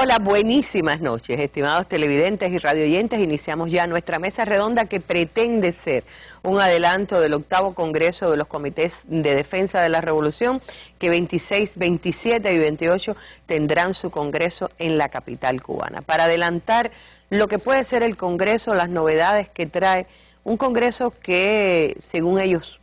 Hola, buenísimas noches, estimados televidentes y radioyentes. Iniciamos ya nuestra mesa redonda que pretende ser un adelanto del 8º Congreso de los Comités de Defensa de la Revolución, que 26, 27 y 28 tendrán su congreso en la capital cubana. Para adelantar lo que puede ser el Congreso, las novedades que trae un Congreso que, según ellos,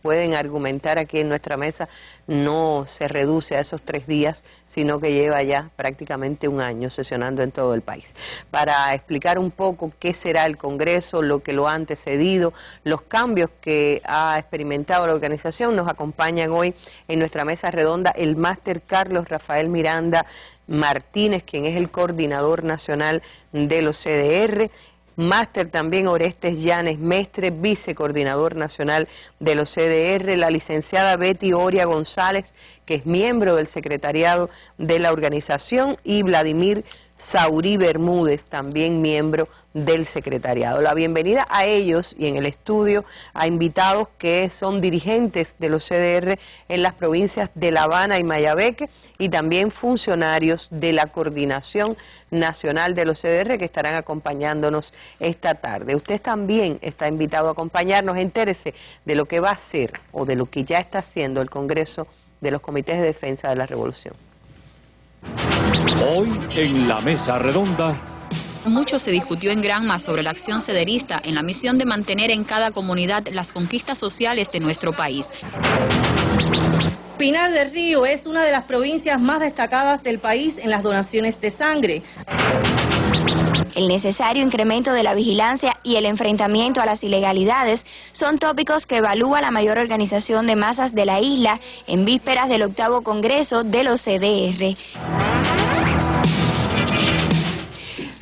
pueden argumentar aquí en nuestra mesa, no se reduce a esos 3 días, sino que lleva ya prácticamente un año sesionando en todo el país. Para explicar un poco qué será el Congreso, lo que lo ha antecedido, los cambios que ha experimentado la organización, nos acompañan hoy en nuestra mesa redonda el máster Carlos Rafael Miranda Martínez, quien es el coordinador nacional de los CDR, máster también Orestes Llanes Mestre, vicecoordinador nacional de los CDR, la licenciada Betty Oria González, que es miembro del secretariado de la organización, y Vladimir Saurí Bermúdez, también miembro del secretariado. La bienvenida a ellos y en el estudio a invitados que son dirigentes de los CDR en las provincias de La Habana y Mayabeque, y también funcionarios de la Coordinación Nacional de los CDR que estarán acompañándonos esta tarde. Usted también está invitado a acompañarnos. Entérese de lo que va a ser o de lo que ya está haciendo el Congreso de los Comités de Defensa de la Revolución. Hoy en la mesa redonda. Mucho se discutió en Granma sobre la acción cederista en la misión de mantener en cada comunidad las conquistas sociales de nuestro país. Pinar del Río es una de las provincias más destacadas del país en las donaciones de sangre. El necesario incremento de la vigilancia y el enfrentamiento a las ilegalidades son tópicos que evalúa la mayor organización de masas de la isla en vísperas del 8º Congreso de los CDR.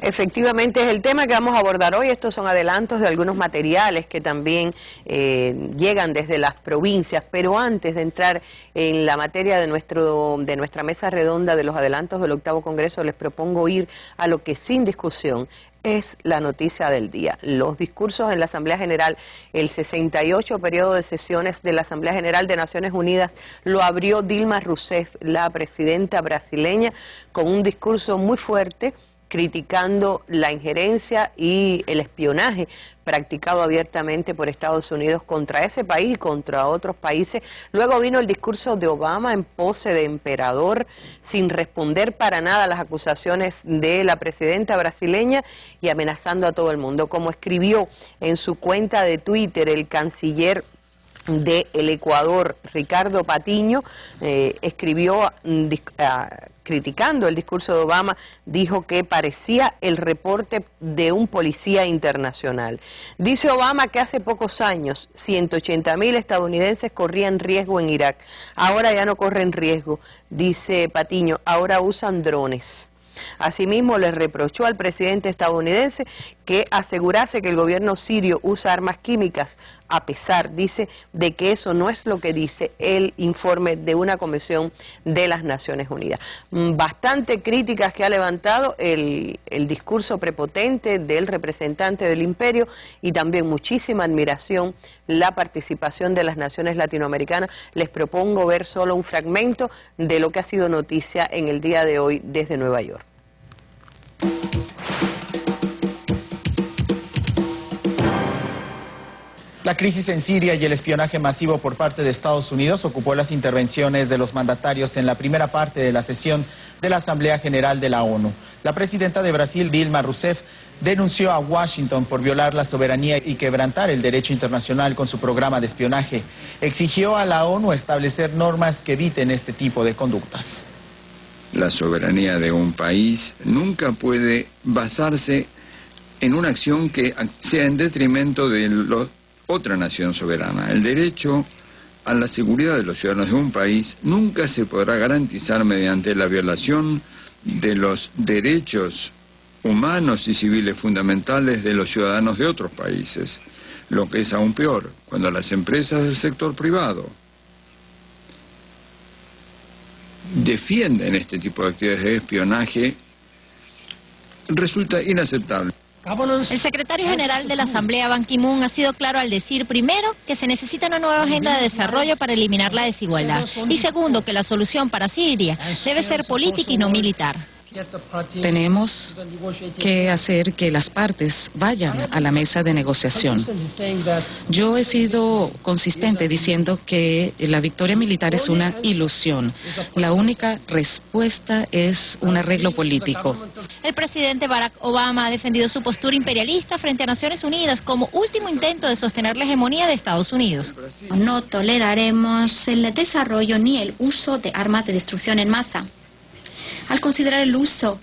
Efectivamente es el tema que vamos a abordar hoy. Estos son adelantos de algunos materiales que también llegan desde las provincias, pero antes de entrar en la materia de nuestra mesa redonda de los adelantos del 8º Congreso, les propongo ir a lo que sin discusión es la noticia del día. Los discursos en la Asamblea General, el 68 periodo de sesiones de la Asamblea General de Naciones Unidas, lo abrió Dilma Rousseff, la presidenta brasileña, con un discurso muy fuerte, criticando la injerencia y el espionaje practicado abiertamente por Estados Unidos contra ese país y contra otros países. Luego vino el discurso de Obama en pose de emperador, sin responder para nada a las acusaciones de la presidenta brasileña y amenazando a todo el mundo. Como escribió en su cuenta de Twitter el canciller del Ecuador, Ricardo Patiño, escribió criticando el discurso de Obama, dijo que parecía el reporte de un policía internacional. Dice Obama que hace pocos años 180.000 estadounidenses corrían riesgo en Irak. Ahora ya no corren riesgo, dice Patiño, ahora usan drones. Asimismo, le reprochó al presidente estadounidense que asegurase que el gobierno sirio usa armas químicas, a pesar, dice, de que eso no es lo que dice el informe de una comisión de las Naciones Unidas. Bastante críticas que ha levantado el discurso prepotente del representante del imperio, y también muchísima admiración la participación de las naciones latinoamericanas. Les propongo ver solo un fragmento de lo que ha sido noticia en el día de hoy desde Nueva York. La crisis en Siria y el espionaje masivo por parte de Estados Unidos ocupó las intervenciones de los mandatarios en la primera parte de la sesión de la Asamblea General de la ONU. La presidenta de Brasil, Dilma Rousseff, denunció a Washington por violar la soberanía y quebrantar el derecho internacional con su programa de espionaje. Exigió a la ONU establecer normas que eviten este tipo de conductas. La soberanía de un país nunca puede basarse en una acción que sea en detrimento de otra nación soberana. El derecho a la seguridad de los ciudadanos de un país nunca se podrá garantizar mediante la violación de los derechos humanos y civiles fundamentales de los ciudadanos de otros países. Lo que es aún peor, cuando las empresas del sector privado defienden este tipo de actividades de espionaje, resulta inaceptable. El secretario general de la Asamblea, Ban Ki-moon, ha sido claro al decir, primero, que se necesita una nueva agenda de desarrollo para eliminar la desigualdad, y segundo, que la solución para Siria debe ser política y no militar. Tenemos que hacer que las partes vayan a la mesa de negociación. Yo he sido consistente diciendo que la victoria militar es una ilusión. La única respuesta es un arreglo político. El presidente Barack Obama ha defendido su postura imperialista frente a Naciones Unidas como último intento de sostener la hegemonía de Estados Unidos. No toleraremos el desarrollo ni el uso de armas de destrucción en masa. Al considerar el uso,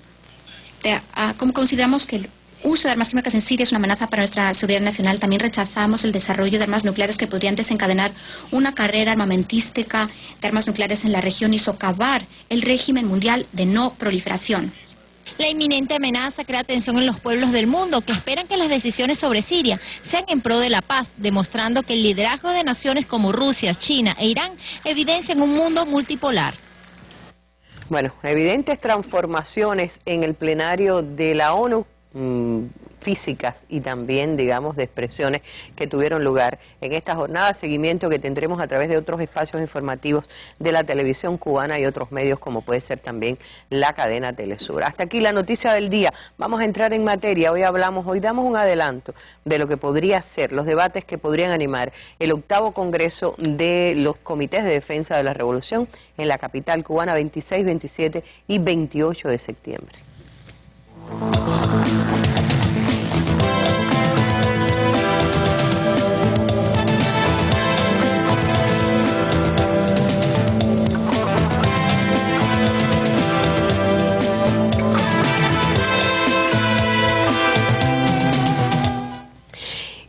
como consideramos que el uso de armas químicas en Siria es una amenaza para nuestra seguridad nacional, también rechazamos el desarrollo de armas nucleares que podrían desencadenar una carrera armamentística de armas nucleares en la región y socavar el régimen mundial de no proliferación. La inminente amenaza crea tensión en los pueblos del mundo que esperan que las decisiones sobre Siria sean en pro de la paz, demostrando que el liderazgo de naciones como Rusia, China e Irán evidencian un mundo multipolar. Bueno, evidentes transformaciones en el plenario de la ONU, físicas y también, digamos, de expresiones que tuvieron lugar en esta jornada, seguimiento que tendremos a través de otros espacios informativos de la televisión cubana y otros medios como puede ser también la cadena Telesur. Hasta aquí la noticia del día. Vamos a entrar en materia. Hoy damos un adelanto de lo que podría ser, los debates que podrían animar el 8º Congreso de los Comités de Defensa de la Revolución en la capital cubana 26, 27 y 28 de septiembre.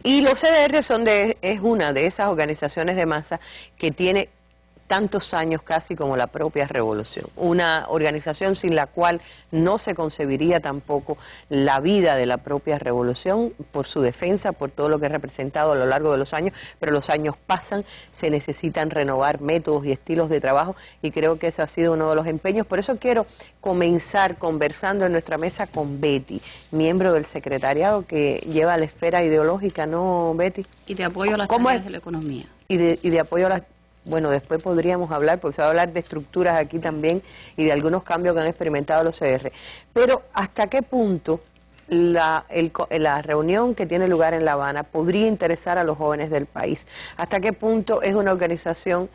Y los CDR es una de esas organizaciones de masa que tiene tantos años casi como la propia revolución. Una organización sin la cual no se concebiría tampoco la vida de la propia revolución por su defensa, por todo lo que ha representado a lo largo de los años, pero los años pasan, se necesitan renovar métodos y estilos de trabajo y creo que eso ha sido uno de los empeños. Por eso quiero comenzar conversando en nuestra mesa con Betty, miembro del secretariado que lleva la esfera ideológica, ¿no, Betty? Y de apoyo a las tareas de la economía. Y de apoyo a las... Bueno, después podríamos hablar, porque se va a hablar de estructuras aquí también y de algunos cambios que han experimentado los CDR. Pero ¿hasta qué punto la reunión que tiene lugar en La Habana podría interesar a los jóvenes del país? ¿Hasta qué punto es una organización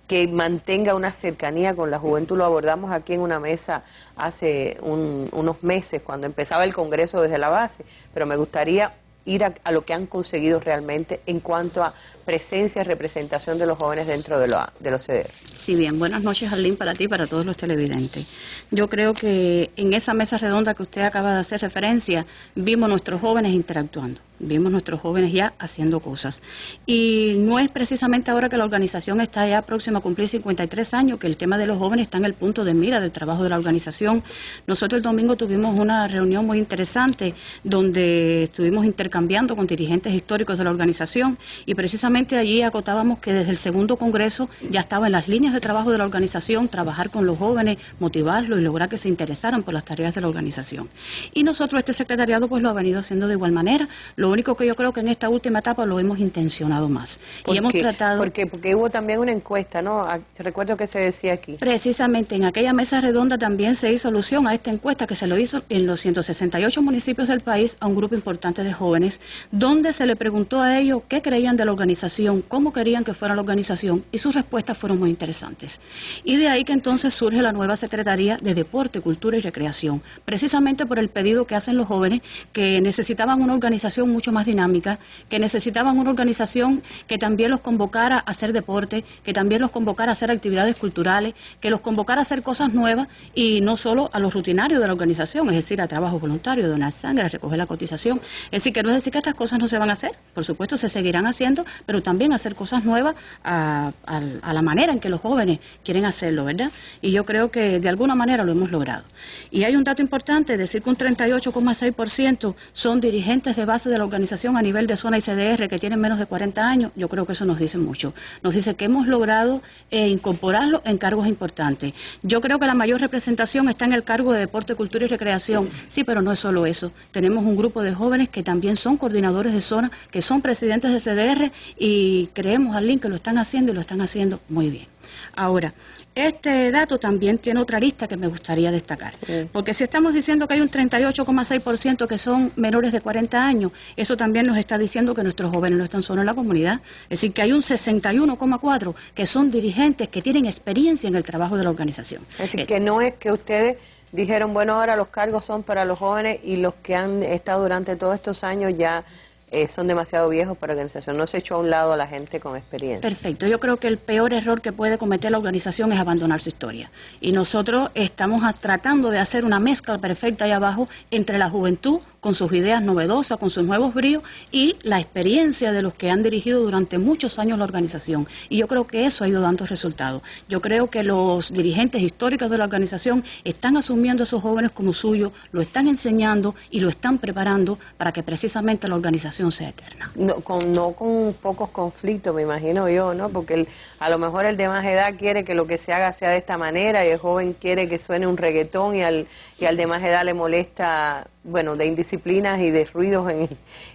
que mantenga una cercanía con la juventud? Lo abordamos aquí en una mesa hace unos meses, cuando empezaba el Congreso desde la base, pero me gustaría ir a lo que han conseguido realmente en cuanto a presencia y representación de los jóvenes dentro de los CDR. Sí, bien. Buenas noches, Arlene, para ti y para todos los televidentes. Yo creo que en esa mesa redonda que usted acaba de hacer referencia, vimos nuestros jóvenes interactuando, vimos nuestros jóvenes ya haciendo cosas. Y no es precisamente ahora que la organización está ya próxima a cumplir 53 años que el tema de los jóvenes está en el punto de mira del trabajo de la organización. Nosotros el domingo tuvimos una reunión muy interesante donde estuvimos intercambiando con dirigentes históricos de la organización y precisamente allí acotábamos que desde el segundo congreso ya estaba en las líneas de trabajo de la organización trabajar con los jóvenes, motivarlos y lograr que se interesaran por las tareas de la organización. Y nosotros este secretariado pues lo ha venido haciendo de igual manera. Lo único que yo creo que en esta última etapa lo hemos intencionado más. Y hemos tratado... Porque hubo también una encuesta, ¿no? Recuerdo que se decía aquí. Precisamente en aquella mesa redonda también se hizo alusión a esta encuesta que se lo hizo en los 168 municipios del país a un grupo importante de jóvenes, donde se le preguntó a ellos qué creían de la organización, cómo querían que fuera la organización, y sus respuestas fueron muy interesantes. Y de ahí que entonces surge la nueva Secretaría de Deporte, Cultura y Recreación, precisamente por el pedido que hacen los jóvenes, que necesitaban una organización mucho más dinámica, que necesitaban una organización que también los convocara a hacer deporte, que también los convocara a hacer actividades culturales, que los convocara a hacer cosas nuevas y no solo a los rutinarios de la organización, es decir, a trabajo voluntario, donar sangre, a recoger la cotización. Es decir, que no es decir que estas cosas no se van a hacer, por supuesto se seguirán haciendo, pero también hacer cosas nuevas a la manera en que los jóvenes quieren hacerlo, ¿verdad? Y yo creo que de alguna manera lo hemos logrado. Y hay un dato importante, decir que un 38,6% son dirigentes de base de la organización a nivel de zona y CDR que tienen menos de 40 años, yo creo que eso nos dice mucho. Nos dice que hemos logrado incorporarlo en cargos importantes. Yo creo que la mayor representación está en el cargo de Deporte, Cultura y Recreación. Sí, pero no es solo eso. Tenemos un grupo de jóvenes que también son coordinadores de zona, que son presidentes de CDR y creemos, Arlene, que lo están haciendo y lo están haciendo muy bien. Ahora, este dato también tiene otra arista que me gustaría destacar, porque si estamos diciendo que hay un 38,6% que son menores de 40 años, eso también nos está diciendo que nuestros jóvenes no están solo en la comunidad, es decir, que hay un 61,4% que son dirigentes que tienen experiencia en el trabajo de la organización. Es decir, que no es que ustedes dijeron, bueno, ahora los cargos son para los jóvenes y los que han estado durante todos estos años ya son demasiado viejos para la organización. No se echó a un lado a la gente con experiencia. Perfecto. Yo creo que el peor error que puede cometer la organización es abandonar su historia. Y nosotros estamos tratando de hacer una mezcla perfecta ahí abajo entre la juventud, con sus ideas novedosas, con sus nuevos bríos, y la experiencia de los que han dirigido durante muchos años la organización. Y yo creo que eso ha ido dando resultados. Yo creo que los dirigentes históricos de la organización están asumiendo a esos jóvenes como suyos, lo están enseñando y lo están preparando para que precisamente la organización sea eterna. No con pocos conflictos, me imagino yo, ¿no? Porque a lo mejor el de más edad quiere que lo que se haga sea de esta manera y el joven quiere que suene un reggaetón y al de más edad le molesta, bueno, de indisciplinas y de ruidos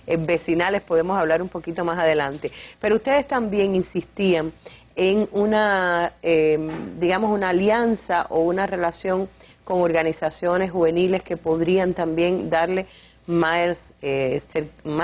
en vecinales podemos hablar un poquito más adelante. Pero ustedes también insistían en una, digamos, una alianza o una relación con organizaciones juveniles que podrían también darle más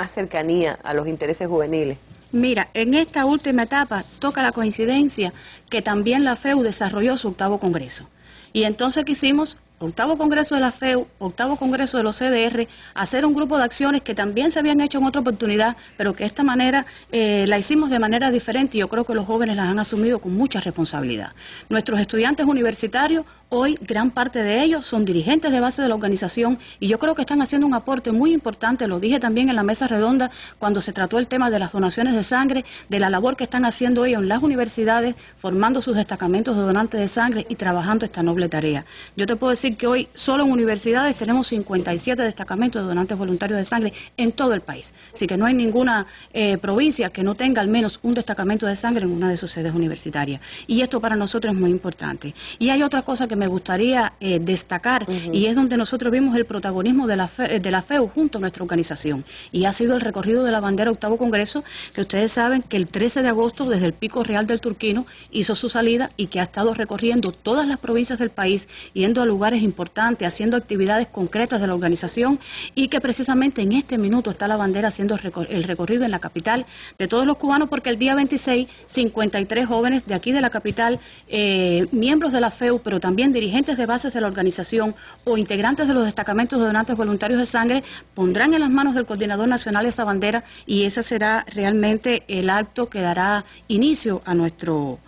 cercanía a los intereses juveniles. Mira, en esta última etapa toca la coincidencia que también la FEU desarrolló su 8º congreso. Y entonces quisimos, 8º congreso de la FEU, 8º congreso de los CDR, hacer un grupo de acciones que también se habían hecho en otra oportunidad, pero que de esta manera la hicimos de manera diferente y yo creo que los jóvenes las han asumido con mucha responsabilidad. Nuestros estudiantes universitarios, hoy gran parte de ellos son dirigentes de base de la organización y yo creo que están haciendo un aporte muy importante, lo dije también en la mesa redonda cuando se trató el tema de las donaciones de sangre, de la labor que están haciendo ellos en las universidades, formando sus destacamentos de donantes de sangre y trabajando esta noble tarea. Yo te puedo decir que hoy solo en universidades tenemos 57 destacamentos de donantes voluntarios de sangre en todo el país. Así que no hay ninguna provincia que no tenga al menos un destacamento de sangre en una de sus sedes universitarias. Y esto para nosotros es muy importante. Y hay otra cosa que me gustaría destacar y es donde nosotros vimos el protagonismo de la FEU junto a nuestra organización. Y ha sido el recorrido de la bandera 8º Congreso, que ustedes saben que el 13 de agosto desde el Pico Real del Turquino hizo su salida y que ha estado recorriendo todas las provincias del país, yendo a lugares importantes, haciendo actividades concretas de la organización y que precisamente en este minuto está la bandera haciendo el recorrido en la capital de todos los cubanos porque el día 26, 53 jóvenes de aquí de la capital, miembros de la FEU, pero también dirigentes de bases de la organización o integrantes de los destacamentos de donantes voluntarios de sangre, pondrán en las manos del Coordinador Nacional esa bandera y ese será realmente el acto que dará inicio a nuestro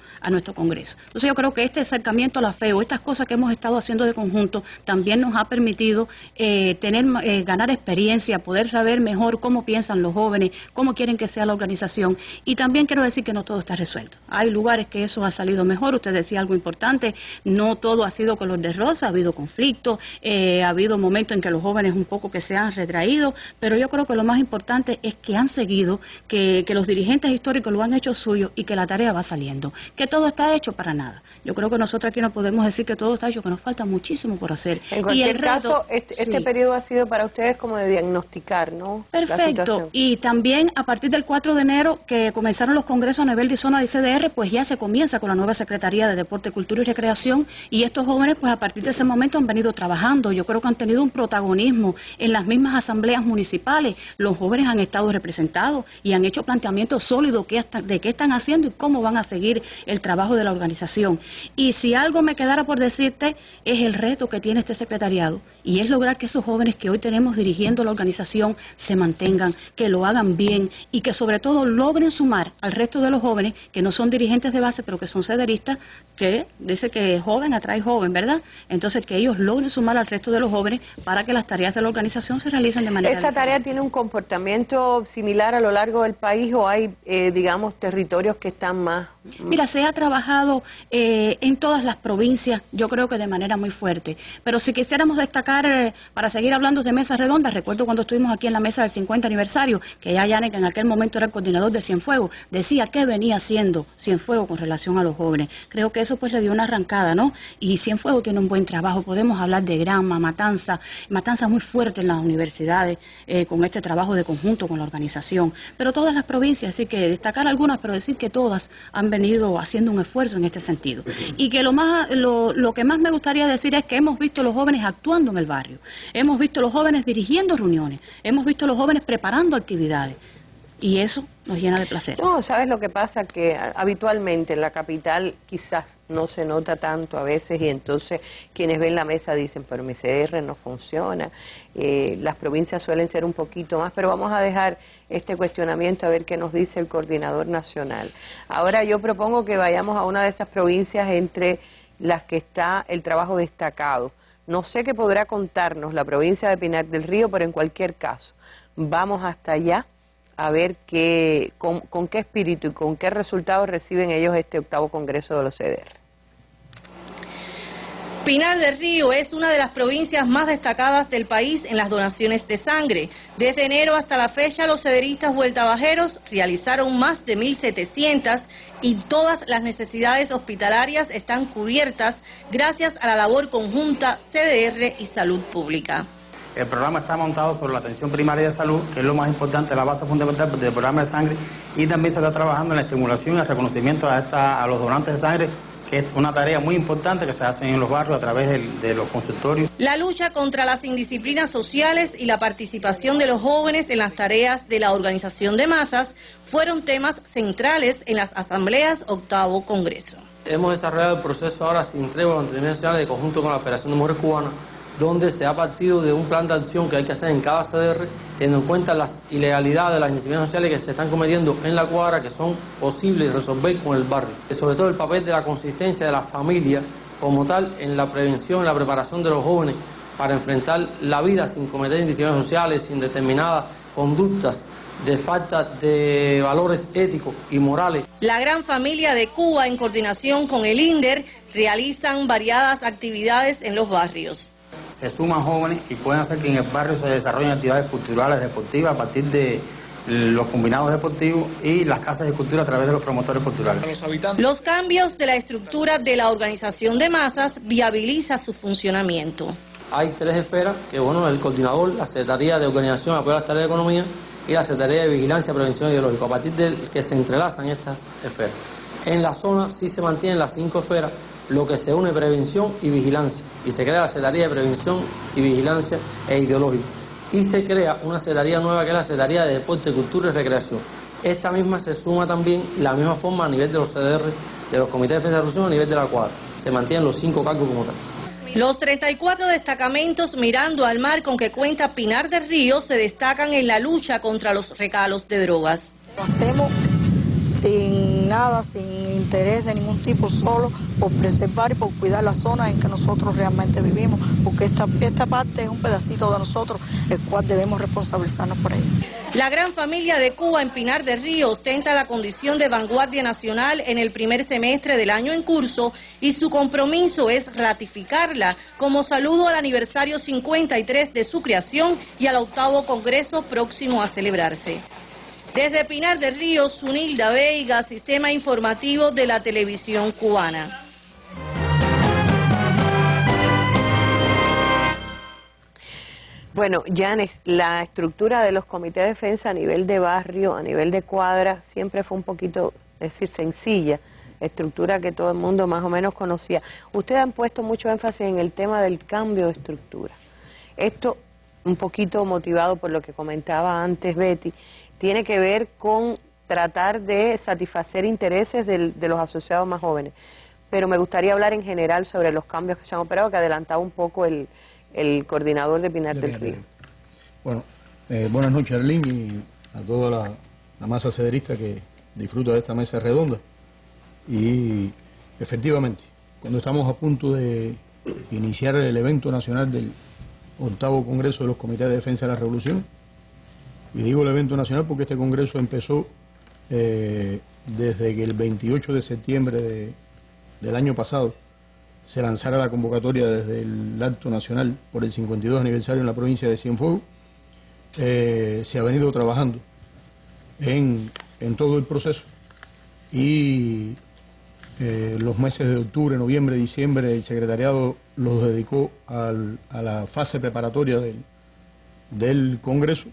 Congreso. Entonces yo creo que este acercamiento a la FEU, estas cosas que hemos estado haciendo de conjunto, también nos ha permitido ganar experiencia, poder saber mejor cómo piensan los jóvenes, cómo quieren que sea la organización. Y también quiero decir que no todo está resuelto. Hay lugares que eso ha salido mejor. Usted decía algo importante, no todo ha sido color de rosa, ha habido conflictos, ha habido momentos en que los jóvenes un poco que se han retraído, pero yo creo que lo más importante es que han seguido, que los dirigentes históricos lo han hecho suyo y que la tarea va saliendo. Que todo está hecho para nada. Yo creo que nosotros aquí no podemos decir que todo está hecho, que nos falta muchísimo por hacer. En cualquier caso, este periodo ha sido para ustedes como de diagnosticar, ¿no? Perfecto. Y también a partir del 4 de enero que comenzaron los congresos a nivel de zona de CDR, pues ya se comienza con la nueva Secretaría de Deporte, Cultura y Recreación y estos jóvenes pues a partir de ese momento han venido trabajando. Yo creo que han tenido un protagonismo en las mismas asambleas municipales. Los jóvenes han estado representados y han hecho planteamientos sólidos de qué están haciendo y cómo van a seguir el trabajo de la organización. Y si algo me quedara por decirte es el reto que tiene este secretariado y es lograr que esos jóvenes que hoy tenemos dirigiendo la organización se mantengan, que lo hagan bien y que sobre todo logren sumar al resto de los jóvenes que no son dirigentes de base pero que son cederistas, que dice que joven atrae joven, ¿verdad? Entonces que ellos logren sumar al resto de los jóvenes para que las tareas de la organización se realicen de manera ¿Esa tarea tiene un comportamiento similar a lo largo del país o hay, digamos, territorios que están más? Mira, se ha trabajado en todas las provincias, yo creo que de manera muy fuerte. Pero si quisiéramos destacar, para seguir hablando de mesas redondas, recuerdo cuando estuvimos aquí en la mesa del 50 aniversario, que ya Yanek en aquel momento era el coordinador de Cienfuegos, decía qué venía haciendo Cienfuegos con relación a los jóvenes. Creo que eso pues le dio una arrancada, ¿no? Y Cienfuegos tiene un buen trabajo, podemos hablar de Granma, Matanza muy fuerte en las universidades, con este trabajo de conjunto con la organización. Pero todas las provincias, así que destacar algunas, pero decir que todas han venido haciendo un esfuerzo en este sentido. Y que lo que más me gustaría decir es que hemos visto a los jóvenes actuando en el barrio, hemos visto a los jóvenes dirigiendo reuniones, hemos visto a los jóvenes preparando actividades. Y eso nos llena de placer. No, ¿sabes lo que pasa? Que habitualmente en la capital quizás no se nota tanto a veces y entonces quienes ven la mesa dicen, pero mi CDR no funciona. Las provincias suelen ser un poquito más, pero vamos a dejar este cuestionamiento a ver qué nos dice el coordinador nacional. Ahora yo propongo que vayamos a una de esas provincias entre las que está el trabajo destacado. No sé qué podrá contarnos la provincia de Pinar del Río, pero en cualquier caso, vamos hasta allá a ver con qué espíritu y con qué resultados reciben ellos este 8º Congreso de los CDR. Pinar del Río es una de las provincias más destacadas del país en las donaciones de sangre. Desde enero hasta la fecha, los cederistas vueltabajeros realizaron más de 1.700 y todas las necesidades hospitalarias están cubiertas gracias a la labor conjunta CDR y Salud Pública. El programa está montado sobre la atención primaria de salud, que es lo más importante, la base fundamental del programa de sangre, y también se está trabajando en la estimulación y el reconocimiento a los donantes de sangre, que es una tarea muy importante que se hace en los barrios a través de los consultorios. La lucha contra las indisciplinas sociales y la participación de los jóvenes en las tareas de la organización de masas fueron temas centrales en las asambleas 8º Congreso. Hemos desarrollado el proceso ahora sin tregua con Mantenimiento Nacional de conjunto con la Federación de Mujeres Cubanas, donde se ha partido de un plan de acción que hay que hacer en cada CDR, teniendo en cuenta las ilegalidades, las indisciplinas sociales que se están cometiendo en la cuadra, que son posibles de resolver con el barrio. Sobre todo el papel de la consistencia de la familia como tal en la prevención, en la preparación de los jóvenes para enfrentar la vida sin cometer indisciplinas sociales, sin determinadas conductas de falta de valores éticos y morales. La Gran Familia de Cuba, en coordinación con el INDER, realizan variadas actividades en los barrios. Se suman jóvenes y pueden hacer que en el barrio se desarrollen actividades culturales, deportivas, a partir de los combinados deportivos y las casas de cultura a través de los promotores culturales. Los cambios de la estructura de la organización de masas viabiliza su funcionamiento. Hay 3 esferas, que bueno, el coordinador, la Secretaría de Organización, Apoyo a las Tareas de Economía y la Secretaría de Vigilancia y Prevención Ideológica, a partir de que se entrelazan estas esferas. En la zona sí se mantienen las 5 esferas, lo que se une prevención y vigilancia, y se crea la Secretaría de Prevención y Vigilancia e Ideológica, y se crea una secretaría nueva que es la Secretaría de Deporte, Cultura y Recreación. Esta misma se suma también la misma forma a nivel de los CDR, de los comités de defensa de la reclusión, a nivel de la cuadra. Se mantienen los 5 cargos como tal. Los 34 destacamentos mirando al mar con que cuenta Pinar del Río se destacan en la lucha contra los recalos de drogas. Lo hacemos sin nada, sin interés de ningún tipo, solo por preservar y por cuidar la zona en que nosotros realmente vivimos, porque esta parte es un pedacito de nosotros, el cual debemos responsabilizarnos por ella. La Gran Familia de Cuba en Pinar del Río ostenta la condición de vanguardia nacional en el primer semestre del año en curso y su compromiso es ratificarla como saludo al aniversario 53 de su creación y al 8º Congreso próximo a celebrarse. Desde Pinar del Río, Zunilda Veiga, Sistema Informativo de la Televisión Cubana. Bueno, Yanes, la estructura de los comités de defensa a nivel de barrio, a nivel de cuadra, siempre fue un poquito, es decir, sencilla, estructura que todo el mundo más o menos conocía. Ustedes han puesto mucho énfasis en el tema del cambio de estructura. Esto, un poquito motivado por lo que comentaba antes Betty, tiene que ver con tratar de satisfacer intereses de los asociados más jóvenes. Pero me gustaría hablar en general sobre los cambios que se han operado, que adelantaba un poco el coordinador de Pinar del Río. Bueno, buenas noches, Arlene, y a toda la masa cederista que disfruta de esta mesa redonda. Y efectivamente, cuando estamos a punto de iniciar el evento nacional del 8º Congreso de los Comités de Defensa de la Revolución, y digo el evento nacional porque este congreso empezó desde que el 28 de septiembre del año pasado se lanzara la convocatoria desde el acto nacional por el 52 aniversario en la provincia de Cienfuegos. Se ha venido trabajando en todo el proceso y los meses de octubre, noviembre, diciembre el secretariado los dedicó a la fase preparatoria del congreso,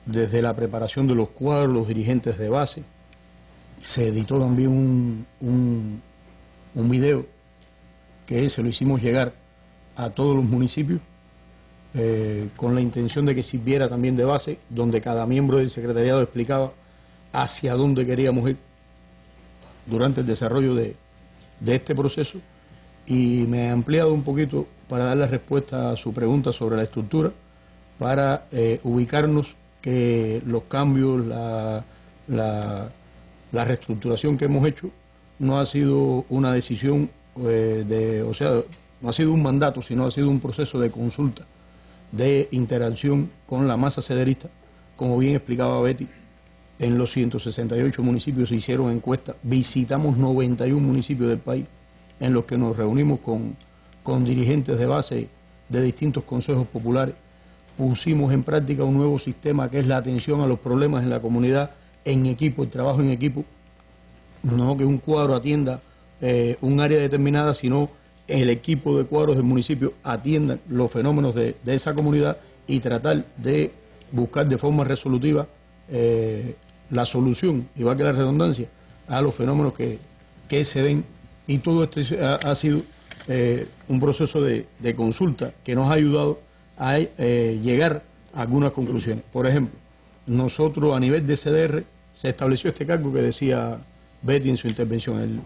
desde la preparación de los cuadros, los dirigentes de base, se editó también un video que se lo hicimos llegar a todos los municipios con la intención de que sirviera también de base, donde cada miembro del secretariado explicaba hacia dónde queríamos ir durante el desarrollo de este proceso, y me he ampliado un poquito para dar la respuesta a su pregunta sobre la estructura, para ubicarnos que los cambios, la reestructuración que hemos hecho no ha sido una decisión no ha sido un mandato, sino ha sido un proceso de consulta, de interacción con la masa sederista. Como bien explicaba Betty, en los 168 municipios se hicieron encuestas, visitamos 91 municipios del país, en los que nos reunimos con dirigentes de base de distintos consejos populares, pusimos en práctica un nuevo sistema que es la atención a los problemas en la comunidad en equipo, el trabajo en equipo, no que un cuadro atienda un área determinada, sino el equipo de cuadros del municipio atiendan los fenómenos de esa comunidad y tratar de buscar de forma resolutiva la solución, y va a quedar redundancia, a los fenómenos que se den. Y todo esto ha sido un proceso de consulta que nos ha ayudado a llegar a algunas conclusiones. Por ejemplo, nosotros a nivel de CDR se estableció este cargo que decía Betty en su intervención,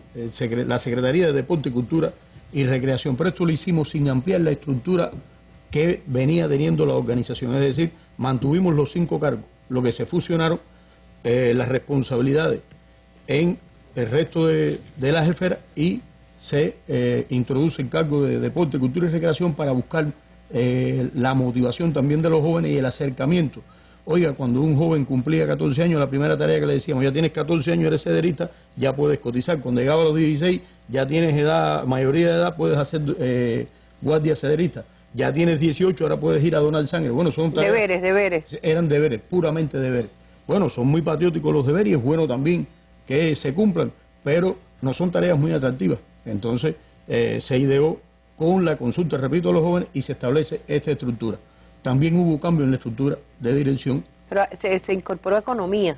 la Secretaría de Deporte, Cultura y Recreación, pero esto lo hicimos sin ampliar la estructura que venía teniendo la organización, es decir, mantuvimos los 5 cargos, lo que se fusionaron las responsabilidades en el resto de las esferas, y se introduce el cargo de Deporte, Cultura y Recreación para buscar la motivación también de los jóvenes y el acercamiento. Oiga, cuando un joven cumplía 14 años, la primera tarea que le decíamos, ya tienes 14 años, eres cederista, ya puedes cotizar. Cuando llegaba a los 16, ya tienes mayoría de edad, puedes hacer guardia cederista. Ya tienes 18, ahora puedes ir a donar sangre. Bueno, son tareas, deberes. Eran deberes, puramente deberes. Bueno, son muy patrióticos los deberes y es bueno también que se cumplan, pero no son tareas muy atractivas. Entonces, se ideó con la consulta, repito, a los jóvenes, y se establece esta estructura. También hubo cambio en la estructura de dirección. Pero se incorporó economía.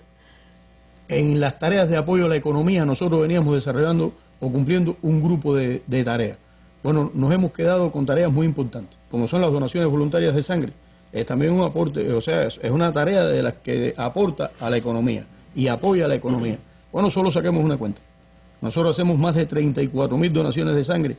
En las tareas de apoyo a la economía nosotros veníamos desarrollando o cumpliendo un grupo de tareas. Bueno, nos hemos quedado con tareas muy importantes, como son las donaciones voluntarias de sangre. Es también un aporte, o sea, es una tarea de las que aporta a la economía y apoya a la economía. Bueno, solo saquemos una cuenta. Nosotros hacemos más de 34.000 donaciones de sangre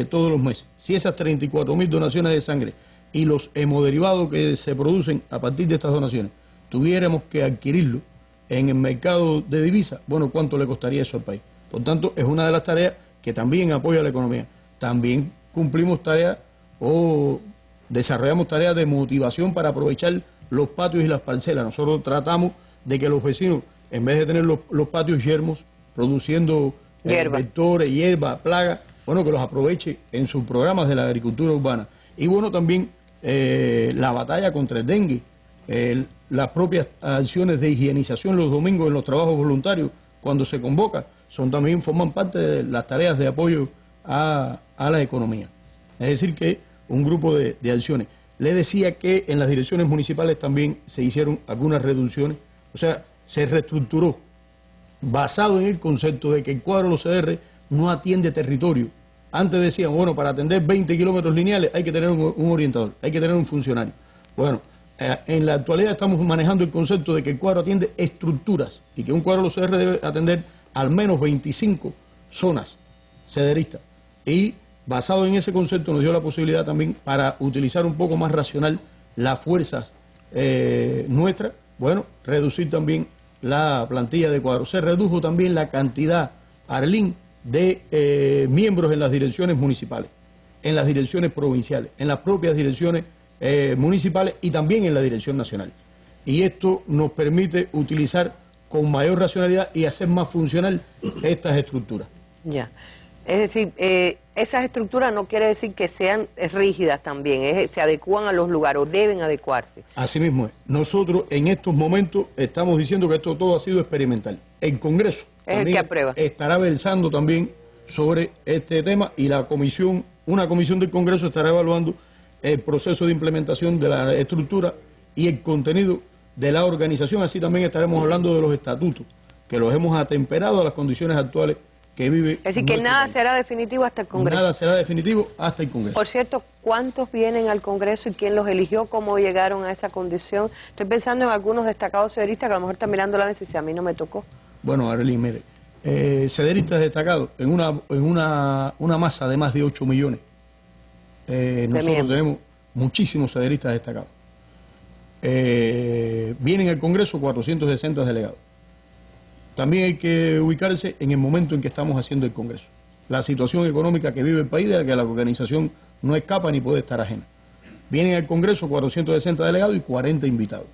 todos los meses. Si esas 34.000 donaciones de sangre y los hemoderivados que se producen a partir de estas donaciones tuviéramos que adquirirlo en el mercado de divisas, bueno, ¿cuánto le costaría eso al país? Por tanto, es una de las tareas que también apoya a la economía. También cumplimos tareas o desarrollamos tareas de motivación para aprovechar los patios y las parcelas. Nosotros tratamos de que los vecinos, en vez de tener los patios yermos, produciendo vectores, hierba, plaga, bueno, que los aproveche en sus programas de la agricultura urbana. Y bueno, también la batalla contra el dengue, las propias acciones de higienización los domingos en los trabajos voluntarios, cuando se convoca, forman parte de las tareas de apoyo a la economía. Es decir, que un grupo de acciones. Le decía que en las direcciones municipales también se hicieron algunas reducciones, o sea, se reestructuró, basado en el concepto de que el cuadro de los CDR no atiende territorio. Antes decían, bueno, para atender 20 kilómetros lineales hay que tener un orientador, hay que tener un funcionario. Bueno, en la actualidad estamos manejando el concepto de que el cuadro atiende estructuras y que un cuadro de los CDR debe atender al menos 25 zonas cederistas. Y basado en ese concepto nos dio la posibilidad también para utilizar un poco más racional las fuerzas nuestras, bueno, reducir también la plantilla de cuadros. Se redujo también la cantidad, Arlín, de miembros en las direcciones municipales, en las direcciones provinciales, en las propias direcciones municipales y también en la dirección nacional. Y esto nos permite utilizar con mayor racionalidad y hacer más funcional estas estructuras. Ya. Es decir, esas estructuras no quiere decir que sean rígidas también, se adecúan a los lugares o deben adecuarse. Así mismo es. Nosotros en estos momentos estamos diciendo que esto todo ha sido experimental. El Congreso es el que aprueba. Estará versando también sobre este tema y una comisión del Congreso estará evaluando el proceso de implementación de la estructura y el contenido de la organización. Así también estaremos hablando de los estatutos que los hemos atemperado a las condiciones actuales que vive. Es decir, que nada será definitivo hasta el Congreso. Nada será definitivo hasta el Congreso. Por cierto, ¿cuántos vienen al Congreso y quién los eligió? ¿Cómo llegaron a esa condición? Estoy pensando en algunos destacados cederistas que a lo mejor están mirando la mesa y dicen, a mí no me tocó. Bueno, Arely, mire, cederistas destacados en una masa de más de 8 millones. Nosotros tenemos muchísimos cederistas destacados. Vienen al Congreso 460 delegados. También hay que ubicarse en el momento en que estamos haciendo el Congreso. La situación económica que vive el país, de la que la organización no escapa ni puede estar ajena. Vienen al Congreso 460 delegados y 40 invitados.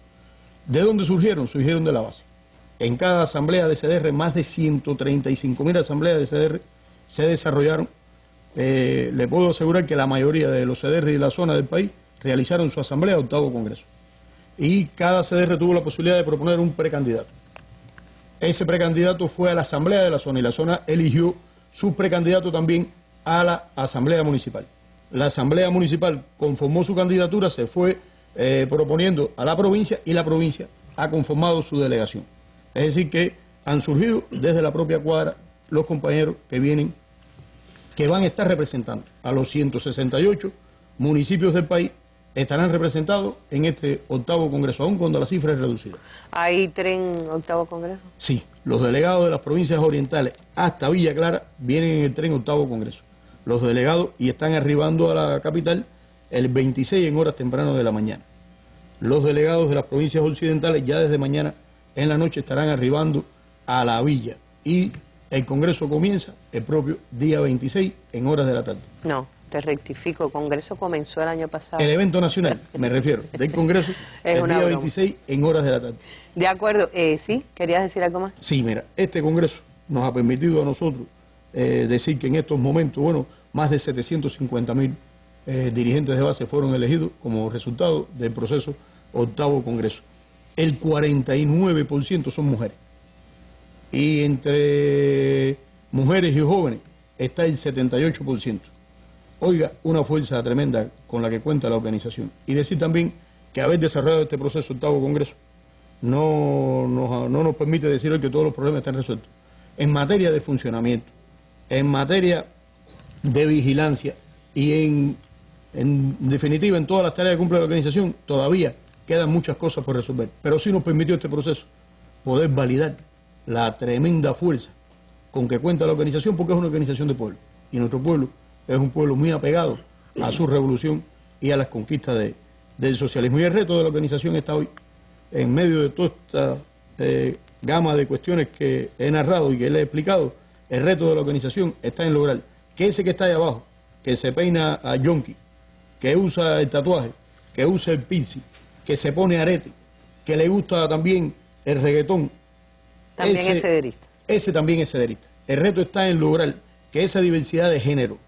¿De dónde surgieron? Surgieron de la base. En cada asamblea de CDR, más de 135.000 asambleas de CDR se desarrollaron. Le puedo asegurar que la mayoría de los CDR de la zona del país realizaron su asamblea de 8º Congreso. Y cada CDR tuvo la posibilidad de proponer un precandidato. Ese precandidato fue a la asamblea de la zona y la zona eligió su precandidato también a la asamblea municipal. La asamblea municipal conformó su candidatura, se fue proponiendo a la provincia y la provincia ha conformado su delegación. Es decir que han surgido desde la propia cuadra los compañeros que vienen, que van a estar representando a los 168 municipios del país. Estarán representados en este 8º Congreso, aún cuando la cifra es reducida. ¿Hay tren 8º Congreso? Sí, los delegados de las provincias orientales hasta Villa Clara vienen en el tren 8º Congreso. Los delegados y están arribando a la capital el 26 en horas tempranas de la mañana. Los delegados de las provincias occidentales ya desde mañana en la noche estarán arribando a la villa y el Congreso comienza el propio día 26 en horas de la tarde. No. Te rectifico, el Congreso comenzó el año pasado. El evento nacional, me refiero, del Congreso, el día 26 en horas de la tarde. De acuerdo, ¿sí? ¿Querías decir algo más? Sí, mira, este Congreso nos ha permitido a nosotros decir que en estos momentos, bueno, más de 750.000 dirigentes de base fueron elegidos como resultado del proceso 8º Congreso. El 49% son mujeres. Y entre mujeres y jóvenes está el 78%. Oiga, una fuerza tremenda con la que cuenta la organización. Y decir también que haber desarrollado este proceso 8º Congreso no nos permite decir hoy que todos los problemas están resueltos. En materia de funcionamiento, en materia de vigilancia y en definitiva en todas las tareas que cumple la organización, todavía quedan muchas cosas por resolver. Pero sí nos permitió este proceso poder validar la tremenda fuerza con que cuenta la organización, porque es una organización de pueblo. Y nuestro pueblo es un pueblo muy apegado a su revolución y a las conquistas del socialismo. Y el reto de la organización está hoy, en medio de toda esta gama de cuestiones que he narrado y que le he explicado, el reto de la organización está en lograr que ese que está ahí abajo, que se peina a yonki, que usa el tatuaje, que usa el piercing, que se pone arete, que le gusta también el reggaetón, también es cederista. Ese también es cederista. El reto está en lograr que esa diversidad de género,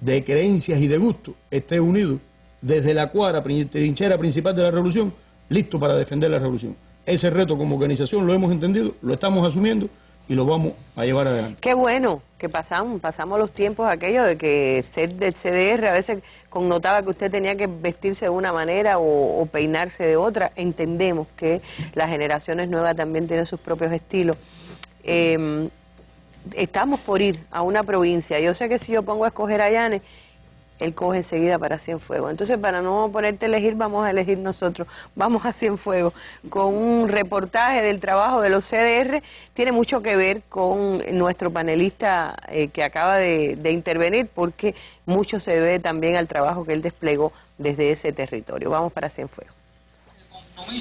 de creencias y de gusto esté unido desde la cuadra trinchera principal de la revolución, listo para defender la revolución. Ese reto como organización lo hemos entendido, lo estamos asumiendo y lo vamos a llevar adelante. Qué bueno que pasamos los tiempos aquellos de que ser del CDR a veces connotaba que usted tenía que vestirse de una manera o peinarse de otra. Entendemos que las generaciones nuevas también tienen sus propios estilos. Estamos por ir a una provincia. Yo sé que si yo pongo a escoger a Yanes, él coge enseguida para Cienfuegos. Entonces, para no ponerte a elegir, vamos a elegir nosotros. Vamos a Cienfuegos con un reportaje del trabajo de los CDR. Tiene mucho que ver con nuestro panelista que acaba de intervenir, porque mucho se debe también al trabajo que él desplegó desde ese territorio. Vamos para Cienfuegos.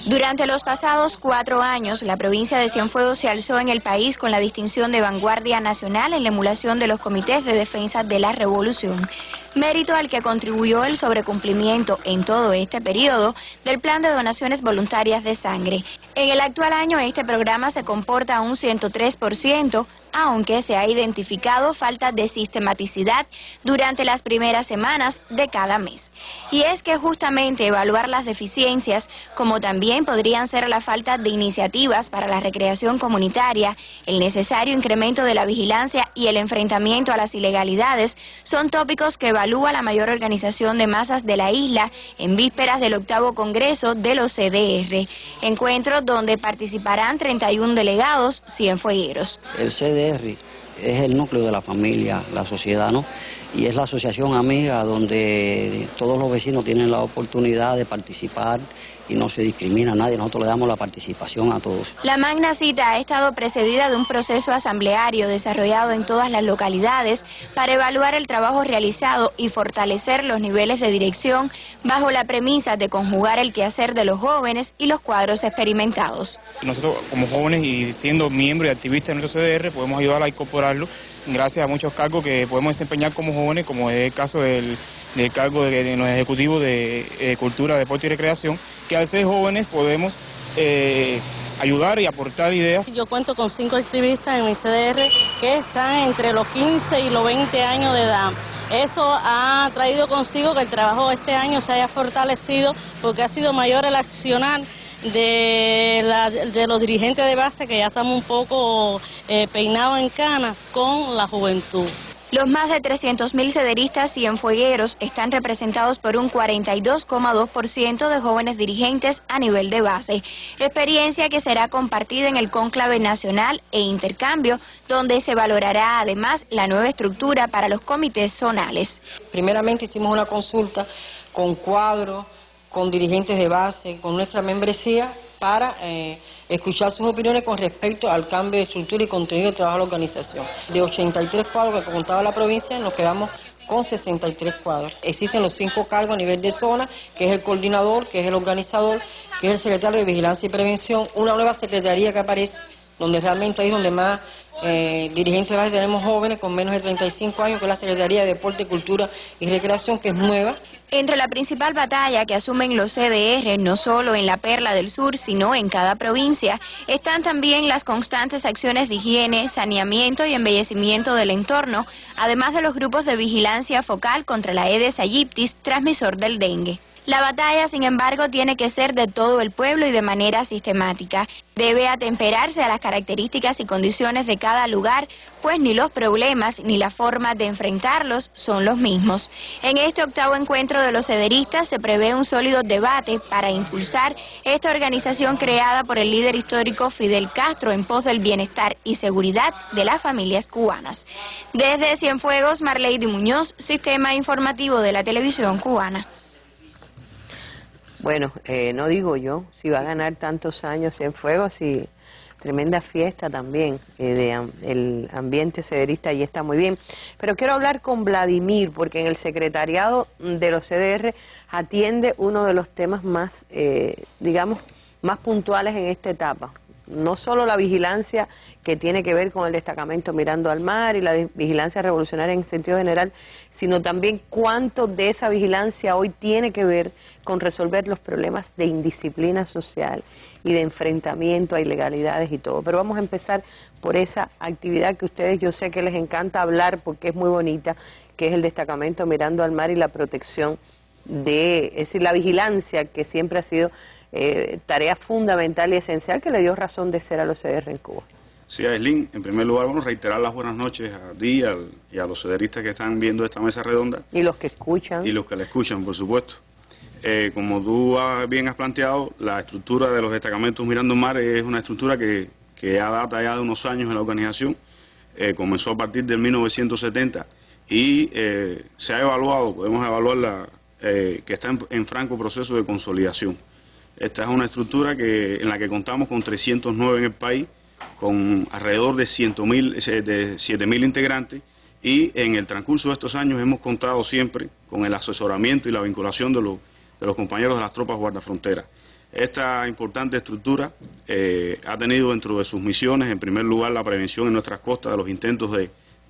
Durante los pasados 4 años, la provincia de Cienfuegos se alzó en el país con la distinción de vanguardia nacional en la emulación de los comités de defensa de la revolución, mérito al que contribuyó el sobrecumplimiento en todo este periodo del plan de donaciones voluntarias de sangre. En el actual año este programa se comporta a un 103%, aunque se ha identificado falta de sistematicidad durante las primeras semanas de cada mes. Y es que justamente evaluar las deficiencias, como también podrían ser la falta de iniciativas para la recreación comunitaria, el necesario incremento de la vigilancia y el enfrentamiento a las ilegalidades, son tópicos que evalúa la mayor organización de masas de la isla en vísperas del 8º Congreso de los CDR. Encuentro donde participarán 31 delegados cienfuegueros. El CDR es el núcleo de la familia, la sociedad, ¿no? Y es la asociación amiga donde todos los vecinos tienen la oportunidad de participar y no se discrimina a nadie, nosotros le damos la participación a todos. La magna cita ha estado precedida de un proceso asambleario desarrollado en todas las localidades para evaluar el trabajo realizado y fortalecer los niveles de dirección bajo la premisa de conjugar el quehacer de los jóvenes y los cuadros experimentados. Nosotros como jóvenes y siendo miembros y activistas de nuestro CDR podemos ayudar a incorporarlo gracias a muchos cargos que podemos desempeñar como jóvenes, como es el caso del cargo de los ejecutivos de Cultura, Deporte y Recreación, que al ser jóvenes podemos ayudar y aportar ideas. Yo cuento con 5 activistas en mi CDR que están entre los 15 y los 20 años de edad. Esto ha traído consigo que el trabajo este año se haya fortalecido porque ha sido mayor el accionar de los dirigentes de base, que ya estamos un poco peinados en cana con la juventud. Los más de 300.000 cederistas cienfuegueros están representados por un 42,2% de jóvenes dirigentes a nivel de base, experiencia que será compartida en el cónclave nacional e intercambio, donde se valorará además la nueva estructura para los comités zonales. Primeramente hicimos una consulta con cuadros, con dirigentes de base, con nuestra membresía, para escuchar sus opiniones con respecto al cambio de estructura y contenido de trabajo de la organización. De 83 cuadros que contaba la provincia, nos quedamos con 63 cuadros. Existen los 5 cargos a nivel de zona, que es el coordinador, que es el organizador, que es el secretario de Vigilancia y Prevención, una nueva secretaría que aparece, donde realmente ahí es donde más dirigentes de base tenemos jóvenes con menos de 35 años, que es la Secretaría de Deporte, Cultura y Recreación, que es nueva. Entre la principal batalla que asumen los CDR, no solo en la Perla del Sur, sino en cada provincia, están también las constantes acciones de higiene, saneamiento y embellecimiento del entorno, además de los grupos de vigilancia focal contra la Aedes aegypti, transmisor del dengue. La batalla, sin embargo, tiene que ser de todo el pueblo y de manera sistemática. Debe atemperarse a las características y condiciones de cada lugar, pues ni los problemas ni la forma de enfrentarlos son los mismos. En este 8º encuentro de los cederistas se prevé un sólido debate para impulsar esta organización creada por el líder histórico Fidel Castro en pos del bienestar y seguridad de las familias cubanas. Desde Cienfuegos, Marlady Muñoz, Sistema Informativo de la Televisión Cubana. Bueno, no digo yo si va a ganar tantos años Cienfuegos y tremenda fiesta también, el ambiente cederista allí está muy bien. Pero quiero hablar con Vladimir, porque en el secretariado de los CDR atiende uno de los temas más, digamos, más puntuales en esta etapa. No solo la vigilancia que tiene que ver con el destacamento Mirando al Mar y la vigilancia revolucionaria en sentido general, sino también cuánto de esa vigilancia hoy tiene que ver con resolver los problemas de indisciplina social y de enfrentamiento a ilegalidades y todo. Pero vamos a empezar por esa actividad que ustedes, yo sé que les encanta hablar porque es muy bonita, que es el destacamento Mirando al Mar y la protección es decir, la vigilancia, que siempre ha sido tarea fundamental y esencial que le dio razón de ser a los CDR en Cuba. Sí, Aislinn, en primer lugar, vamos a reiterar las buenas noches a ti y a los cederistas que están viendo esta mesa redonda. Y los que escuchan. Y los que la escuchan, por supuesto. Como tú bien has planteado, la estructura de los destacamentos Mirando al Mar es una estructura que data ya de unos años en la organización. Comenzó a partir del 1970 y se ha evaluado, podemos evaluarla, que está en franco proceso de consolidación. Esta es una estructura en la que contamos con 309 en el país, con alrededor de 7.000 integrantes, y en el transcurso de estos años hemos contado siempre con el asesoramiento y la vinculación de los compañeros de las tropas guardafronteras. Esta importante estructura ha tenido dentro de sus misiones, en primer lugar, la prevención en nuestras costas de los intentos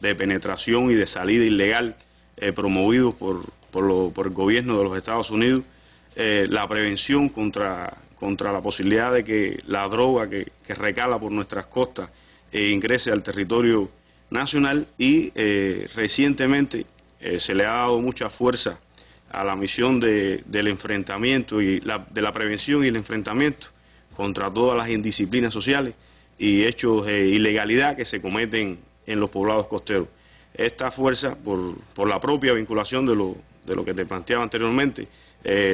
de penetración y de salida ilegal promovidos por el gobierno de los Estados Unidos, la prevención contra la posibilidad de que la droga que recala por nuestras costas ingrese al territorio nacional, y recientemente se le ha dado mucha fuerza a la misión del enfrentamiento y de la prevención y el enfrentamiento contra todas las indisciplinas sociales y hechos de ilegalidad que se cometen en los poblados costeros. esta fuerza, por la propia vinculación de lo que te planteaba anteriormente,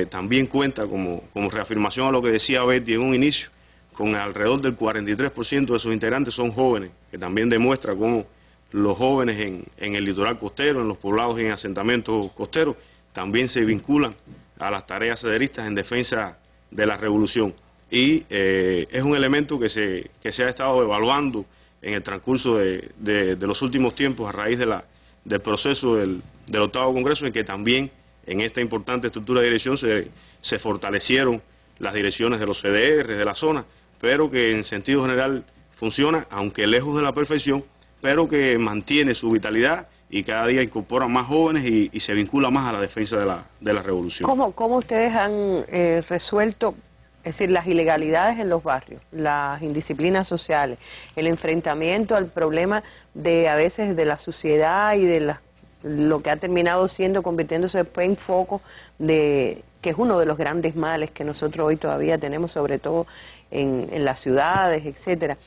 también cuenta como reafirmación a lo que decía Betty en un inicio, con alrededor del 43% de sus integrantes son jóvenes, que también demuestra cómo los jóvenes en el litoral costero, en los poblados y en asentamientos costeros, también se vinculan a las tareas sederistas en defensa de la revolución. Y es un elemento que se ha estado evaluando en el transcurso de los últimos tiempos a raíz del proceso del octavo Congreso, en que también en esta importante estructura de dirección se fortalecieron las direcciones de los CDR, de la zona, pero que en sentido general funciona, aunque lejos de la perfección, pero que mantiene su vitalidad y cada día incorpora más jóvenes y se vincula más a la defensa de la revolución. ¿Cómo ustedes han resuelto, es decir, las ilegalidades en los barrios, las indisciplinas sociales, el enfrentamiento al problema a veces de la suciedad y de lo que ha terminado convirtiéndose después en foco que es uno de los grandes males que nosotros hoy todavía tenemos, sobre todo en las ciudades, etcétera?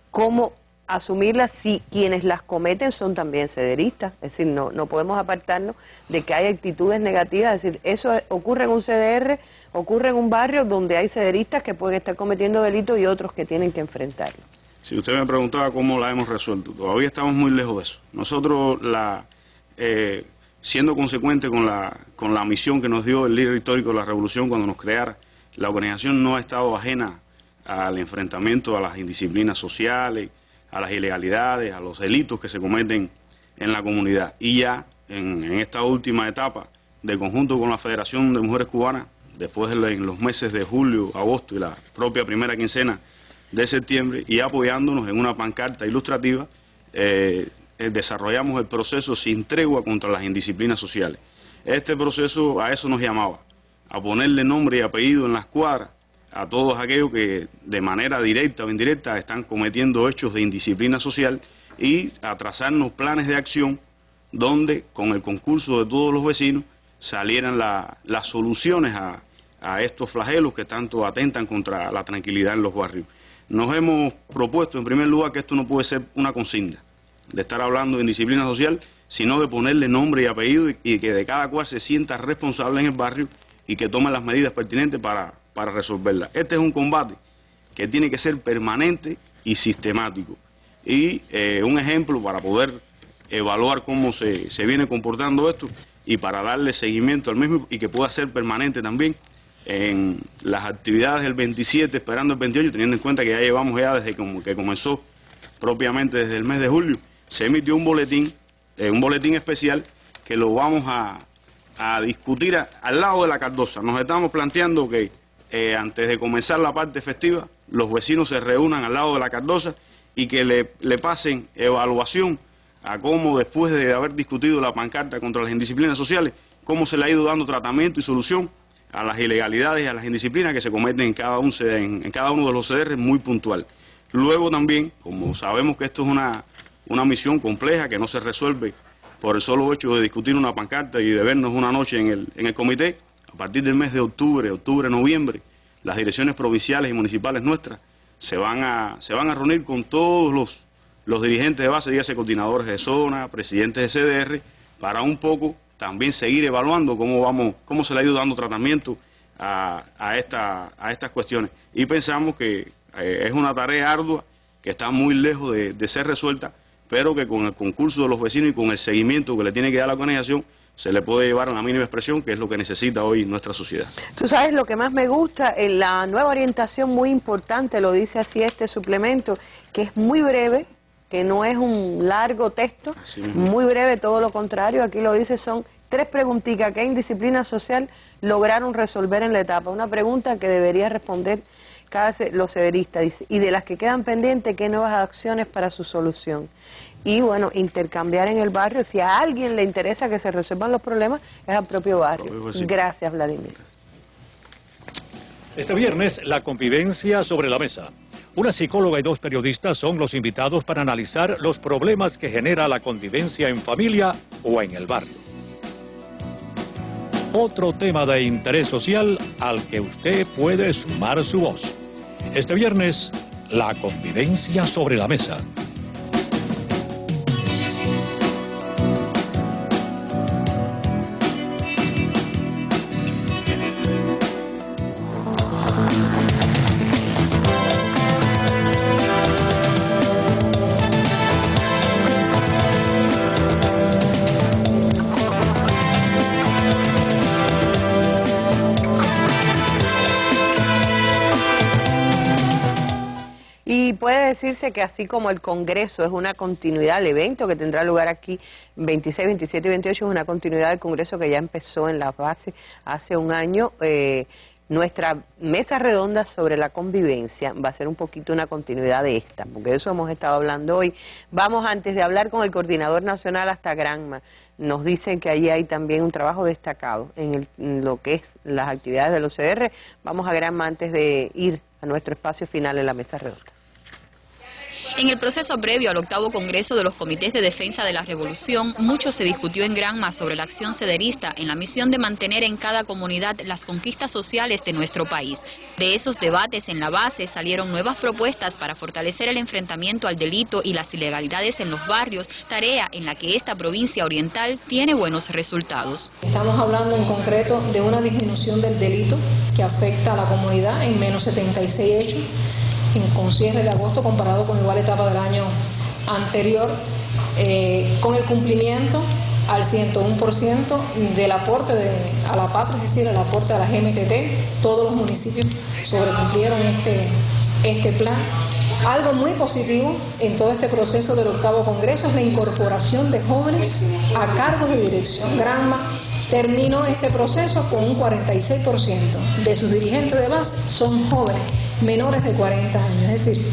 ¿Cómo asumirlas si quienes las cometen son también sederistas? Es decir, no podemos apartarnos de que hay actitudes negativas. Es decir, eso ocurre en un CDR, ocurre en un barrio donde hay sederistas que pueden estar cometiendo delitos y otros que tienen que enfrentarlo. Si usted me preguntaba cómo la hemos resuelto, todavía estamos muy lejos de eso. Nosotros, siendo consecuente con la misión que nos dio el líder histórico de la revolución cuando nos creara, la organización no ha estado ajena al enfrentamiento a las indisciplinas sociales, a las ilegalidades, a los delitos que se cometen en la comunidad. Y ya en esta última etapa, de conjunto con la Federación de Mujeres Cubanas, después en los meses de julio, agosto y la propia primera quincena de septiembre, y apoyándonos en una pancarta ilustrativa, desarrollamos el proceso Sin Tregua contra las Indisciplinas Sociales. Este proceso a eso nos llamaba, a ponerle nombre y apellido en las cuadras a todos aquellos que de manera directa o indirecta están cometiendo hechos de indisciplina social y a trazarnos planes de acción donde con el concurso de todos los vecinos salieran las soluciones a estos flagelos que tanto atentan contra la tranquilidad en los barrios. Nos hemos propuesto en primer lugar que esto no puede ser una consigna de estar hablando de indisciplina social, sino de ponerle nombre y apellido y que de cada cual se sienta responsable en el barrio y que tome las medidas pertinentes para resolverla. Este es un combate que tiene que ser permanente y sistemático. Y un ejemplo para poder evaluar cómo se viene comportando esto y para darle seguimiento al mismo y que pueda ser permanente también en las actividades del 27, esperando el 28, teniendo en cuenta que ya llevamos desde que comenzó propiamente desde el mes de julio, se emitió un boletín especial que lo vamos a discutir al lado de la Cardosa. Nos estamos planteando que antes de comenzar la parte festiva, los vecinos se reúnan al lado de la Cardosa y que le pasen evaluación a cómo después de haber discutido la pancarta contra las indisciplinas sociales, cómo se le ha ido dando tratamiento y solución a las ilegalidades y a las indisciplinas que se cometen en cada uno de los CDR muy puntual. Luego también, como sabemos que esto es una misión compleja que no se resuelve por el solo hecho de discutir una pancarta y de vernos una noche en el comité, a partir del mes de octubre, noviembre, las direcciones provinciales y municipales nuestras se van a reunir con todos los dirigentes de base, dígase coordinadores de zona, presidentes de CDR, para un poco también seguir evaluando cómo se le ha ido dando tratamiento a estas cuestiones. Y pensamos que es una tarea ardua, que está muy lejos de ser resuelta, pero que con el concurso de los vecinos y con el seguimiento que le tiene que dar la organización, se le puede llevar a la mínima expresión, que es lo que necesita hoy nuestra sociedad. Tú sabes lo que más me gusta, en la nueva orientación muy importante, lo dice así este suplemento, que es muy breve, que no es un largo texto, muy breve, todo lo contrario, aquí lo dice, son 3 preguntitas que en disciplina social lograron resolver en la etapa. Una pregunta que debería responder los cederistas, dice, y de las que quedan pendientes, ¿qué nuevas acciones para su solución? Y bueno, intercambiar en el barrio, si a alguien le interesa que se resuelvan los problemas, es al propio barrio. Gracias, Vladimir. Este viernes, la convivencia sobre la mesa. Una psicóloga y 2 periodistas son los invitados para analizar los problemas que genera la convivencia en familia o en el barrio. Otro tema de interés social al que usted puede sumar su voz. Este viernes, la convivencia sobre la mesa. decirse que así como el Congreso es una continuidad, el evento que tendrá lugar aquí 26, 27 y 28 es una continuidad del Congreso que ya empezó en la base hace un año. Nuestra mesa redonda sobre la convivencia va a ser un poquito una continuidad de esta, porque de eso hemos estado hablando hoy. Vamos, antes de hablar con el coordinador nacional, hasta Granma. Nos dicen que allí hay también un trabajo destacado en lo que es las actividades de los CDR. Vamos a Granma antes de ir a nuestro espacio final en la mesa redonda. En el proceso previo al 8º Congreso de los Comités de Defensa de la Revolución, mucho se discutió en Granma sobre la acción cederista en la misión de mantener en cada comunidad las conquistas sociales de nuestro país. De esos debates en la base salieron nuevas propuestas para fortalecer el enfrentamiento al delito y las ilegalidades en los barrios, tarea en la que esta provincia oriental tiene buenos resultados. Estamos hablando en concreto de una disminución del delito que afecta a la comunidad en menos 76 hechos. Con cierre de agosto comparado con igual etapa del año anterior, con el cumplimiento al 101% del aporte a la patria, es decir, el aporte a la GMTT. Todos los municipios sobrecumplieron este plan. Algo muy positivo en todo este proceso del 8º Congreso es la incorporación de jóvenes a cargos de dirección. Granma terminó este proceso con un 46% de sus dirigentes de base son jóvenes, menores de 40 años, es decir,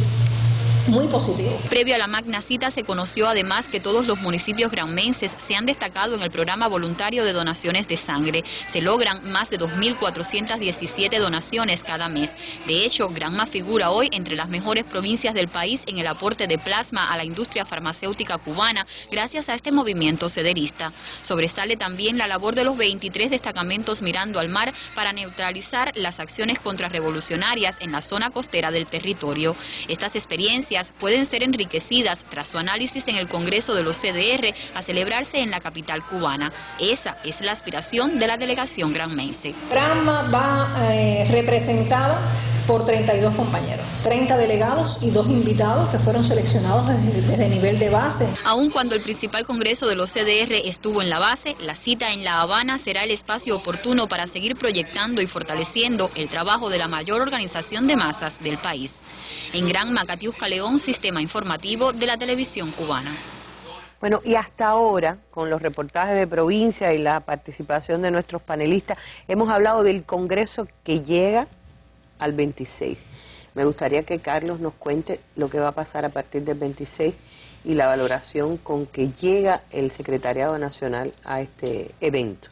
muy positivo. Previo a la magna cita se conoció además que todos los municipios granmenses se han destacado en el programa voluntario de donaciones de sangre. Se logran más de 2.417 donaciones cada mes. De hecho, Granma figura hoy entre las mejores provincias del país en el aporte de plasma a la industria farmacéutica cubana gracias a este movimiento cederista. Sobresale también la labor de los 23 destacamentos mirando al mar para neutralizar las acciones contrarrevolucionarias en la zona costera del territorio. Estas experiencias pueden ser enriquecidas tras su análisis en el Congreso de los CDR a celebrarse en la capital cubana. Esa es la aspiración de la delegación granmense. Granma va representada por 32 compañeros, 30 delegados y 2 invitados que fueron seleccionados desde nivel de base. Aun cuando el principal Congreso de los CDR estuvo en la base, la cita en La Habana será el espacio oportuno para seguir proyectando y fortaleciendo el trabajo de la mayor organización de masas del país. En Granma, Catiusca León, Sistema Informativo de la Televisión Cubana. Bueno, y hasta ahora, con los reportajes de provincia y la participación de nuestros panelistas, hemos hablado del Congreso que llega al 26. Me gustaría que Carlos nos cuente lo que va a pasar a partir del 26 y la valoración con que llega el Secretariado Nacional a este evento.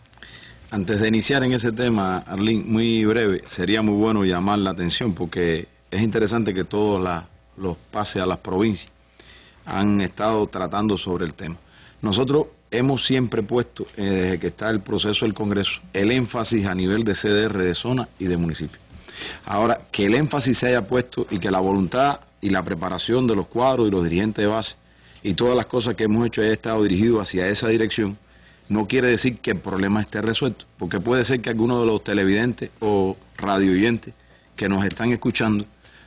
Antes de iniciar en ese tema, Arlene, muy breve, sería muy bueno llamar la atención porque es interesante que todos los pases a las provincias han estado tratando sobre el tema. Nosotros hemos siempre puesto, desde que está el proceso del Congreso, el énfasis a nivel de CDR, de zona y de municipio. Ahora, que el énfasis se haya puesto y que la voluntad y la preparación de los cuadros y los dirigentes de base y todas las cosas que hemos hecho haya estado dirigido hacia esa dirección, no quiere decir que el problema esté resuelto, porque puede ser que algunos de los televidentes o radioyentes que nos están escuchando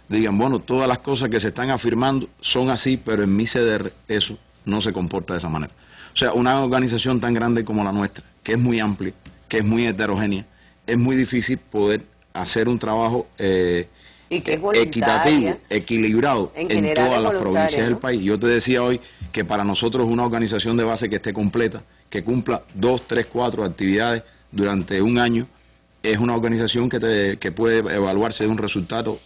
digan, bueno, todas las cosas que se están afirmando son así, pero en mi CDR eso no se comporta de esa manera. O sea, una organización tan grande como la nuestra, que es muy amplia, que es muy heterogénea, es muy difícil poder hacer un trabajo y que es equitativo, equilibrado en todas las provincias del ¿no? país. Yo te decía hoy que para nosotros una organización de base que esté completa, que cumpla 2, 3, 4 actividades durante un año, es una organización que puede evaluarse de un resultado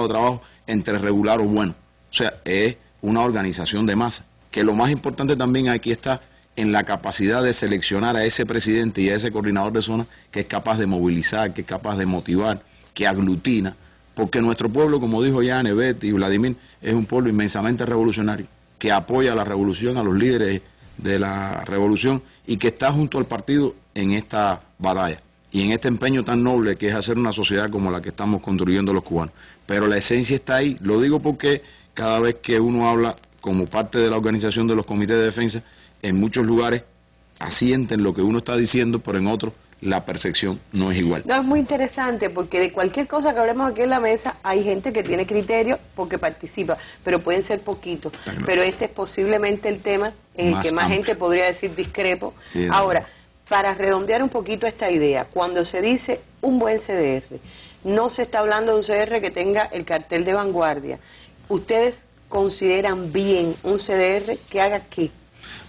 de trabajo entre regular o bueno. O sea, es una organización de masa, que lo más importante también aquí está en la capacidad de seleccionar a ese presidente y a ese coordinador de zona que es capaz de movilizar, que es capaz de motivar, que aglutina, porque nuestro pueblo, como dijo ya Nebet y Vladimir, es un pueblo inmensamente revolucionario, que apoya a la revolución, a los líderes de la revolución y que está junto al partido en esta batalla y en este empeño tan noble que es hacer una sociedad como la que estamos construyendo los cubanos. Pero la esencia está ahí, lo digo porque cada vez que uno habla como parte de la organización de los comités de defensa, en muchos lugares asienten lo que uno está diciendo, pero en otros la percepción no es igual. No, es muy interesante porque de cualquier cosa que hablemos aquí en la mesa hay gente que tiene criterio porque participa, pero pueden ser poquitos. Pero este es posiblemente el tema en el que más gente podría decir discrepo. Sí, ahora, para redondear un poquito esta idea, cuando se dice un buen CDR, no se está hablando de un CDR que tenga el cartel de vanguardia, ¿ustedes consideran bien un CDR que haga qué?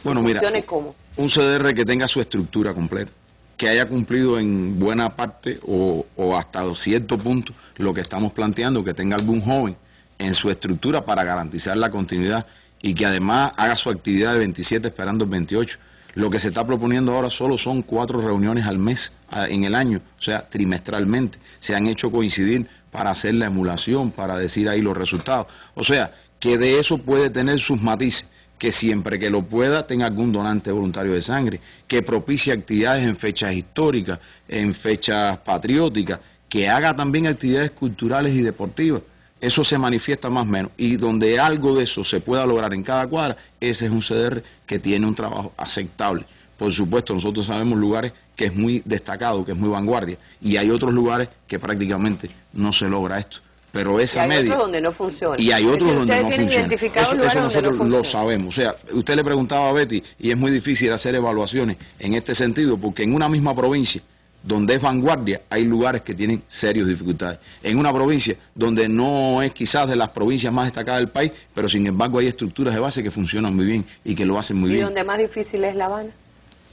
Bueno, mira, ¿funcione cómo? Un CDR que tenga su estructura completa, que haya cumplido en buena parte o hasta cierto punto lo que estamos planteando, que tenga algún joven en su estructura para garantizar la continuidad y que además haga su actividad de 27 esperando el 28. Lo que se está proponiendo ahora solo son 4 reuniones al mes en el año, o sea, trimestralmente. Se han hecho coincidir para hacer la emulación, para decir ahí los resultados. O sea, que de eso puede tener sus matices, que siempre que lo pueda tenga algún donante voluntario de sangre, que propicie actividades en fechas históricas, en fechas patrióticas, que haga también actividades culturales y deportivas. Eso se manifiesta más o menos, y donde algo de eso se pueda lograr en cada cuadra, ese es un CDR que tiene un trabajo aceptable. Por supuesto, nosotros sabemos lugares que es muy destacado, que es muy vanguardia, y hay otros lugares que prácticamente no se logra esto. Pero esa media... Y hay otros donde no funciona. Y hay otros donde no funciona. Eso nosotros lo sabemos. O sea, usted le preguntaba a Betty, y es muy difícil hacer evaluaciones en este sentido, porque en una misma provincia, donde es vanguardia, hay lugares que tienen serias dificultades. En una provincia donde no es quizás de las provincias más destacadas del país, pero sin embargo hay estructuras de base que funcionan muy bien y que lo hacen muy bien. ¿Y donde más difícil es La Habana?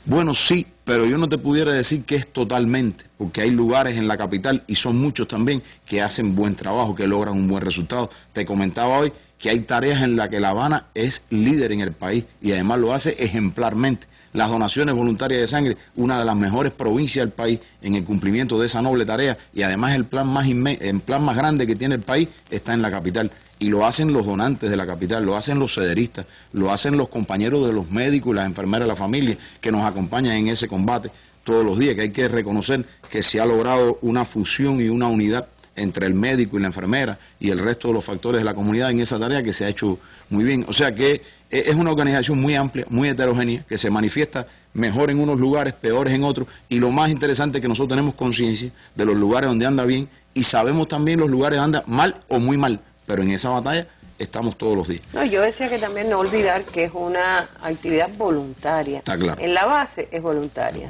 Bueno, sí, pero yo no te pudiera decir que es totalmente, porque hay lugares en la capital, y son muchos también, que hacen buen trabajo, que logran un buen resultado. Te comentaba hoy que hay tareas en las que La Habana es líder en el país y además lo hace ejemplarmente. Las donaciones voluntarias de sangre, una de las mejores provincias del país en el cumplimiento de esa noble tarea, y además el plan más grande que tiene el país está en la capital. Y lo hacen los donantes de la capital, lo hacen los cederistas, lo hacen los compañeros de los médicos y las enfermeras de la familia que nos acompañan en ese combate todos los días, que hay que reconocer que se ha logrado una fusión y una unidad entre el médico y la enfermera y el resto de los factores de la comunidad en esa tarea que se ha hecho muy bien. O sea que es una organización muy amplia, muy heterogénea, que se manifiesta mejor en unos lugares, peores en otros, y lo más interesante es que nosotros tenemos conciencia de los lugares donde anda bien y sabemos también los lugares donde anda mal o muy mal, pero en esa batalla estamos todos los días. No, yo decía que también no olvidar que es una actividad voluntaria. Está claro. En la base es voluntaria.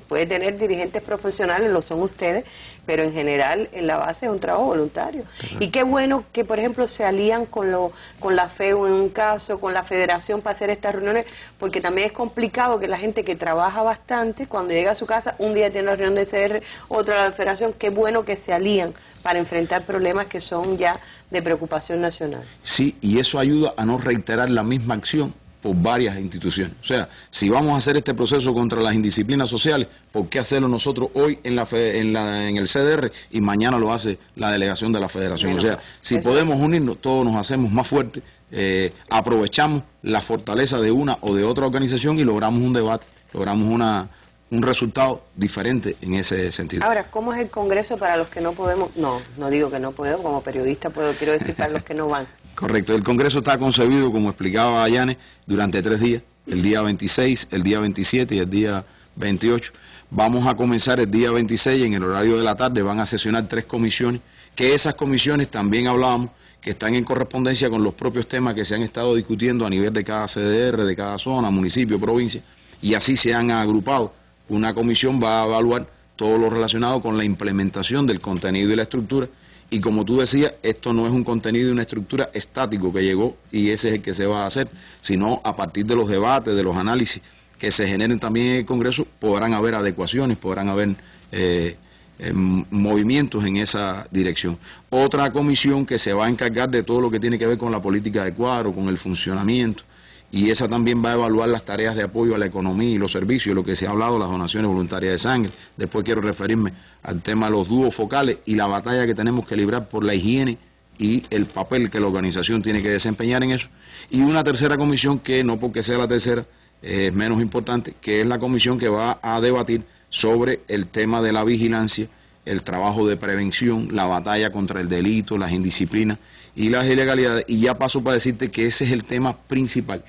Puede tener dirigentes profesionales, lo son ustedes, pero en general en la base es un trabajo voluntario. Y qué bueno que, por ejemplo, se alían con la FEU en un caso, con la federación para hacer estas reuniones, porque también es complicado que la gente que trabaja bastante, cuando llega a su casa, un día tiene la reunión de CR, otro de la federación. Qué bueno que se alían para enfrentar problemas que son ya de preocupación nacional. Sí, y eso ayuda a no reiterar la misma acción por varias instituciones. O sea, si vamos a hacer este proceso contra las indisciplinas sociales, ¿por qué hacerlo nosotros hoy en el CDR y mañana lo hace la delegación de la federación? Bueno, o sea, si podemos unirnos, todos nos hacemos más fuertes, aprovechamos la fortaleza de una o de otra organización y logramos un debate, logramos un resultado diferente en ese sentido. Ahora, ¿cómo es el Congreso para los que no podemos? No digo que no podemos, como periodista quiero decir para los que no van. Correcto, el Congreso está concebido, como explicaba Yanes, durante 3 días, el día 26, el día 27 y el día 28. Vamos a comenzar el día 26 en el horario de la tarde, van a sesionar 3 comisiones, que esas comisiones también hablábamos, que están en correspondencia con los propios temas que se han estado discutiendo a nivel de cada CDR, de cada zona, municipio, provincia, y así se han agrupado. Una comisión va a evaluar todo lo relacionado con la implementación del contenido y la estructura, y como tú decías, esto no es un contenido y una estructura estático que llegó y ese es el que se va a hacer, sino a partir de los debates, de los análisis que se generen también en el Congreso, podrán haber adecuaciones, podrán haber movimientos en esa dirección. Otra comisión que se va a encargar de todo lo que tiene que ver con la política de cuadro, con el funcionamiento, y esa también va a evaluar las tareas de apoyo a la economía y los servicios, lo que se ha hablado, las donaciones voluntarias de sangre. Después quiero referirme al tema de los dúos focales y la batalla que tenemos que librar por la higiene y el papel que la organización tiene que desempeñar en eso. Y una tercera comisión que, no porque sea la tercera, es menos importante, que es la comisión que va a debatir sobre el tema de la vigilancia, el trabajo de prevención, la batalla contra el delito, las indisciplinas y las ilegalidades. Y ya paso para decirte que ese es el tema principal,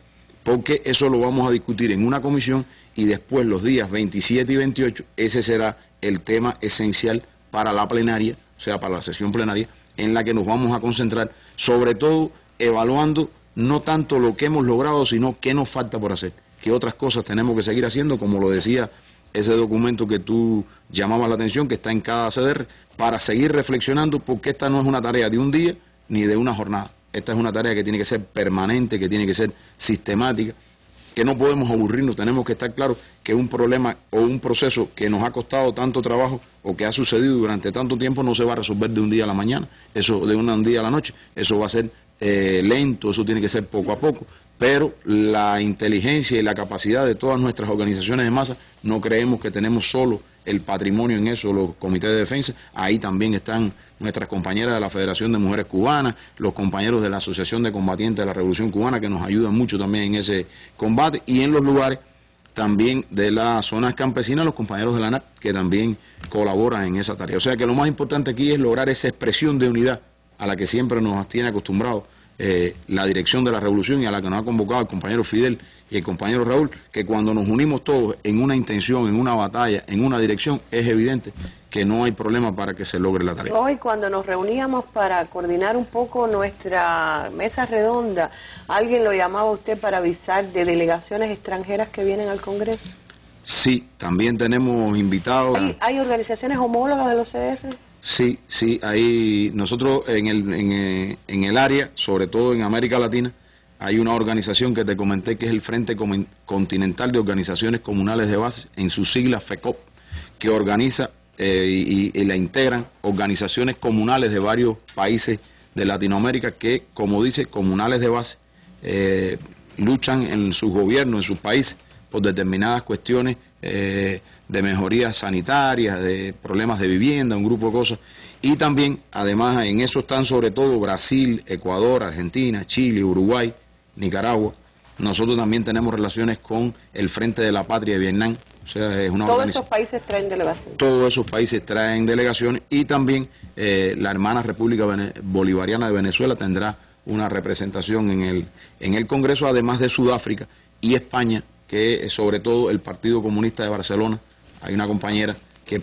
porque eso lo vamos a discutir en una comisión y después los días 27 y 28, ese será el tema esencial para la plenaria, o sea, para la sesión plenaria, en la que nos vamos a concentrar, sobre todo evaluando no tanto lo que hemos logrado, sino qué nos falta por hacer, qué otras cosas tenemos que seguir haciendo, como lo decía ese documento que tú llamabas la atención, que está en cada CDR, para seguir reflexionando, porque esta no es una tarea de un día ni de una jornada. Esta es una tarea que tiene que ser permanente, que tiene que ser sistemática, que no podemos aburrirnos, tenemos que estar claros que un problema o un proceso que nos ha costado tanto trabajo o que ha sucedido durante tanto tiempo no se va a resolver de un día a la mañana, eso de un día a la noche, eso va a ser lento, eso tiene que ser poco a poco, pero la inteligencia y la capacidad de todas nuestras organizaciones de masa, no creemos que tenemos solo el patrimonio en eso, los comités de defensa, ahí también están nuestras compañeras de la Federación de Mujeres Cubanas, los compañeros de la Asociación de Combatientes de la Revolución Cubana, que nos ayudan mucho también en ese combate, y en los lugares también de las zonas campesinas, los compañeros de la ANAP, que también colaboran en esa tarea. O sea que lo más importante aquí es lograr esa expresión de unidad a la que siempre nos tiene acostumbrados la dirección de la revolución y a la que nos ha convocado el compañero Fidel y el compañero Raúl, que cuando nos unimos todos en una intención, en una batalla, en una dirección, es evidente que no hay problema para que se logre la tarea. Hoy, cuando nos reuníamos para coordinar un poco nuestra mesa redonda, ¿alguien lo llamaba a usted para avisar de delegaciones extranjeras que vienen al Congreso? Sí, también tenemos invitados. ¿Hay organizaciones homólogas de los CR? Sí, ahí nosotros en el área, sobre todo en América Latina, hay una organización que te comenté que es el Frente Continental de Organizaciones Comunales de Base, en sus siglas FECOP, que organiza y la integran organizaciones comunales de varios países de Latinoamérica que, como dice, comunales de base, luchan en sus gobiernos, en sus países, por determinadas cuestiones de mejorías sanitarias, de problemas de vivienda, un grupo de cosas. Y también, además, en eso están sobre todo Brasil, Ecuador, Argentina, Chile, Uruguay, Nicaragua. Nosotros también tenemos relaciones con el Frente de la Patria de Vietnam. O sea, es una Todos esos países traen delegaciones. Todos esos países traen delegaciones y también la hermana República Bolivariana de Venezuela tendrá una representación en el Congreso, además de Sudáfrica y España, que sobre todo el Partido Comunista de Barcelona. Hay una compañera que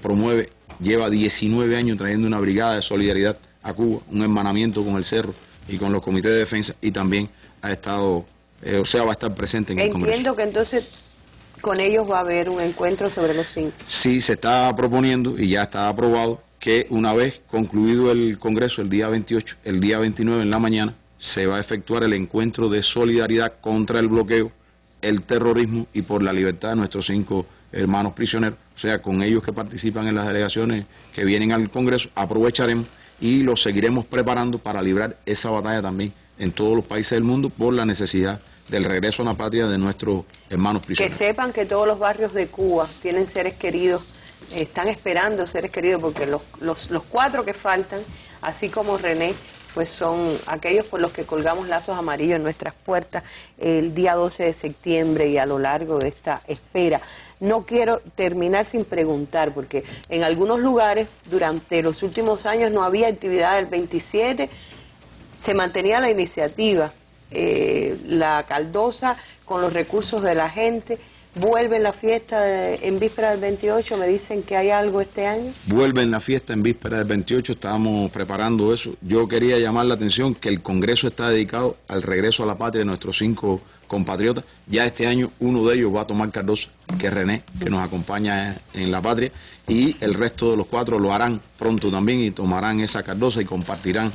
lleva 19 años trayendo una brigada de solidaridad a Cuba, un hermanamiento con el Cerro y con los comités de defensa, y también ha estado, va a estar presente en el Congreso. Entiendo que entonces con ellos va a haber un encuentro sobre los 5. Sí, se está proponiendo y ya está aprobado que una vez concluido el Congreso el día 28, el día 29 en la mañana, se va a efectuar el encuentro de solidaridad contra el bloqueo, el terrorismo y por la libertad de nuestros 5 hermanos prisioneros. O sea, con ellos que participan en las delegaciones que vienen al Congreso, aprovecharemos y los seguiremos preparando para librar esa batalla también en todos los países del mundo por la necesidad del regreso a la patria de nuestros hermanos prisioneros. Que sepan que todos los barrios de Cuba tienen seres queridos, están esperando seres queridos, porque los 4 que faltan, así como René, pues son aquellos por los que colgamos lazos amarillos en nuestras puertas el día 12 de septiembre y a lo largo de esta espera. No quiero terminar sin preguntar, porque en algunos lugares durante los últimos años no había actividad del 27, se mantenía la iniciativa, la caldosa con los recursos de la gente. ¿Vuelve la fiesta en víspera del 28? ¿Me dicen que hay algo este año? Vuelve en la fiesta en víspera del 28, estábamos preparando eso. Yo quería llamar la atención que el Congreso está dedicado al regreso a la patria de nuestros 5 compatriotas. Ya este año uno de ellos va a tomar cardosa, que es René, que nos acompaña en la patria, y el resto de los 4 lo harán pronto también y tomarán esa cardosa y compartirán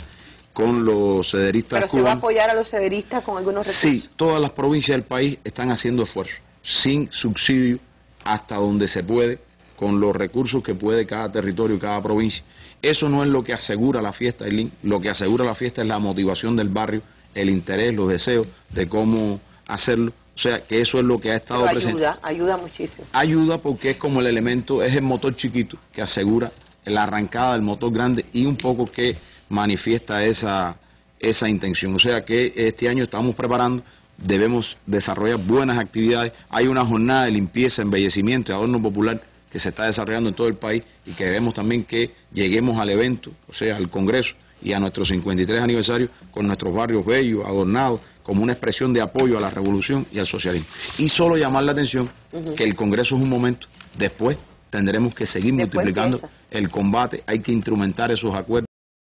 con los cederistas cubanos. ¿Pero se va a apoyar a los cederistas con algunos recursos? Sí, todas las provincias del país están haciendo esfuerzos, sin subsidio, hasta donde se puede, con los recursos que puede cada territorio, cada provincia. Eso no es lo que asegura la fiesta, Eileen. Lo que asegura la fiesta es la motivación del barrio, el interés, los deseos de cómo hacerlo. O sea, que eso es lo que ha estado presente. Ayuda muchísimo. Ayuda porque es como el elemento, es el motor chiquito que asegura la arrancada del motor grande y un poco que manifiesta esa intención. O sea que este año estamos preparando, debemos desarrollar buenas actividades. Hay una jornada de limpieza, embellecimiento y adorno popular que se está desarrollando en todo el país y que queremos también que lleguemos al evento, o sea, al Congreso y a nuestro 53 aniversario con nuestros barrios bellos, adornados, como una expresión de apoyo a la revolución y al socialismo. Y solo llamar la atención que el Congreso es un momento, después tendremos que seguir multiplicando el combate, hay que instrumentar esos acuerdos.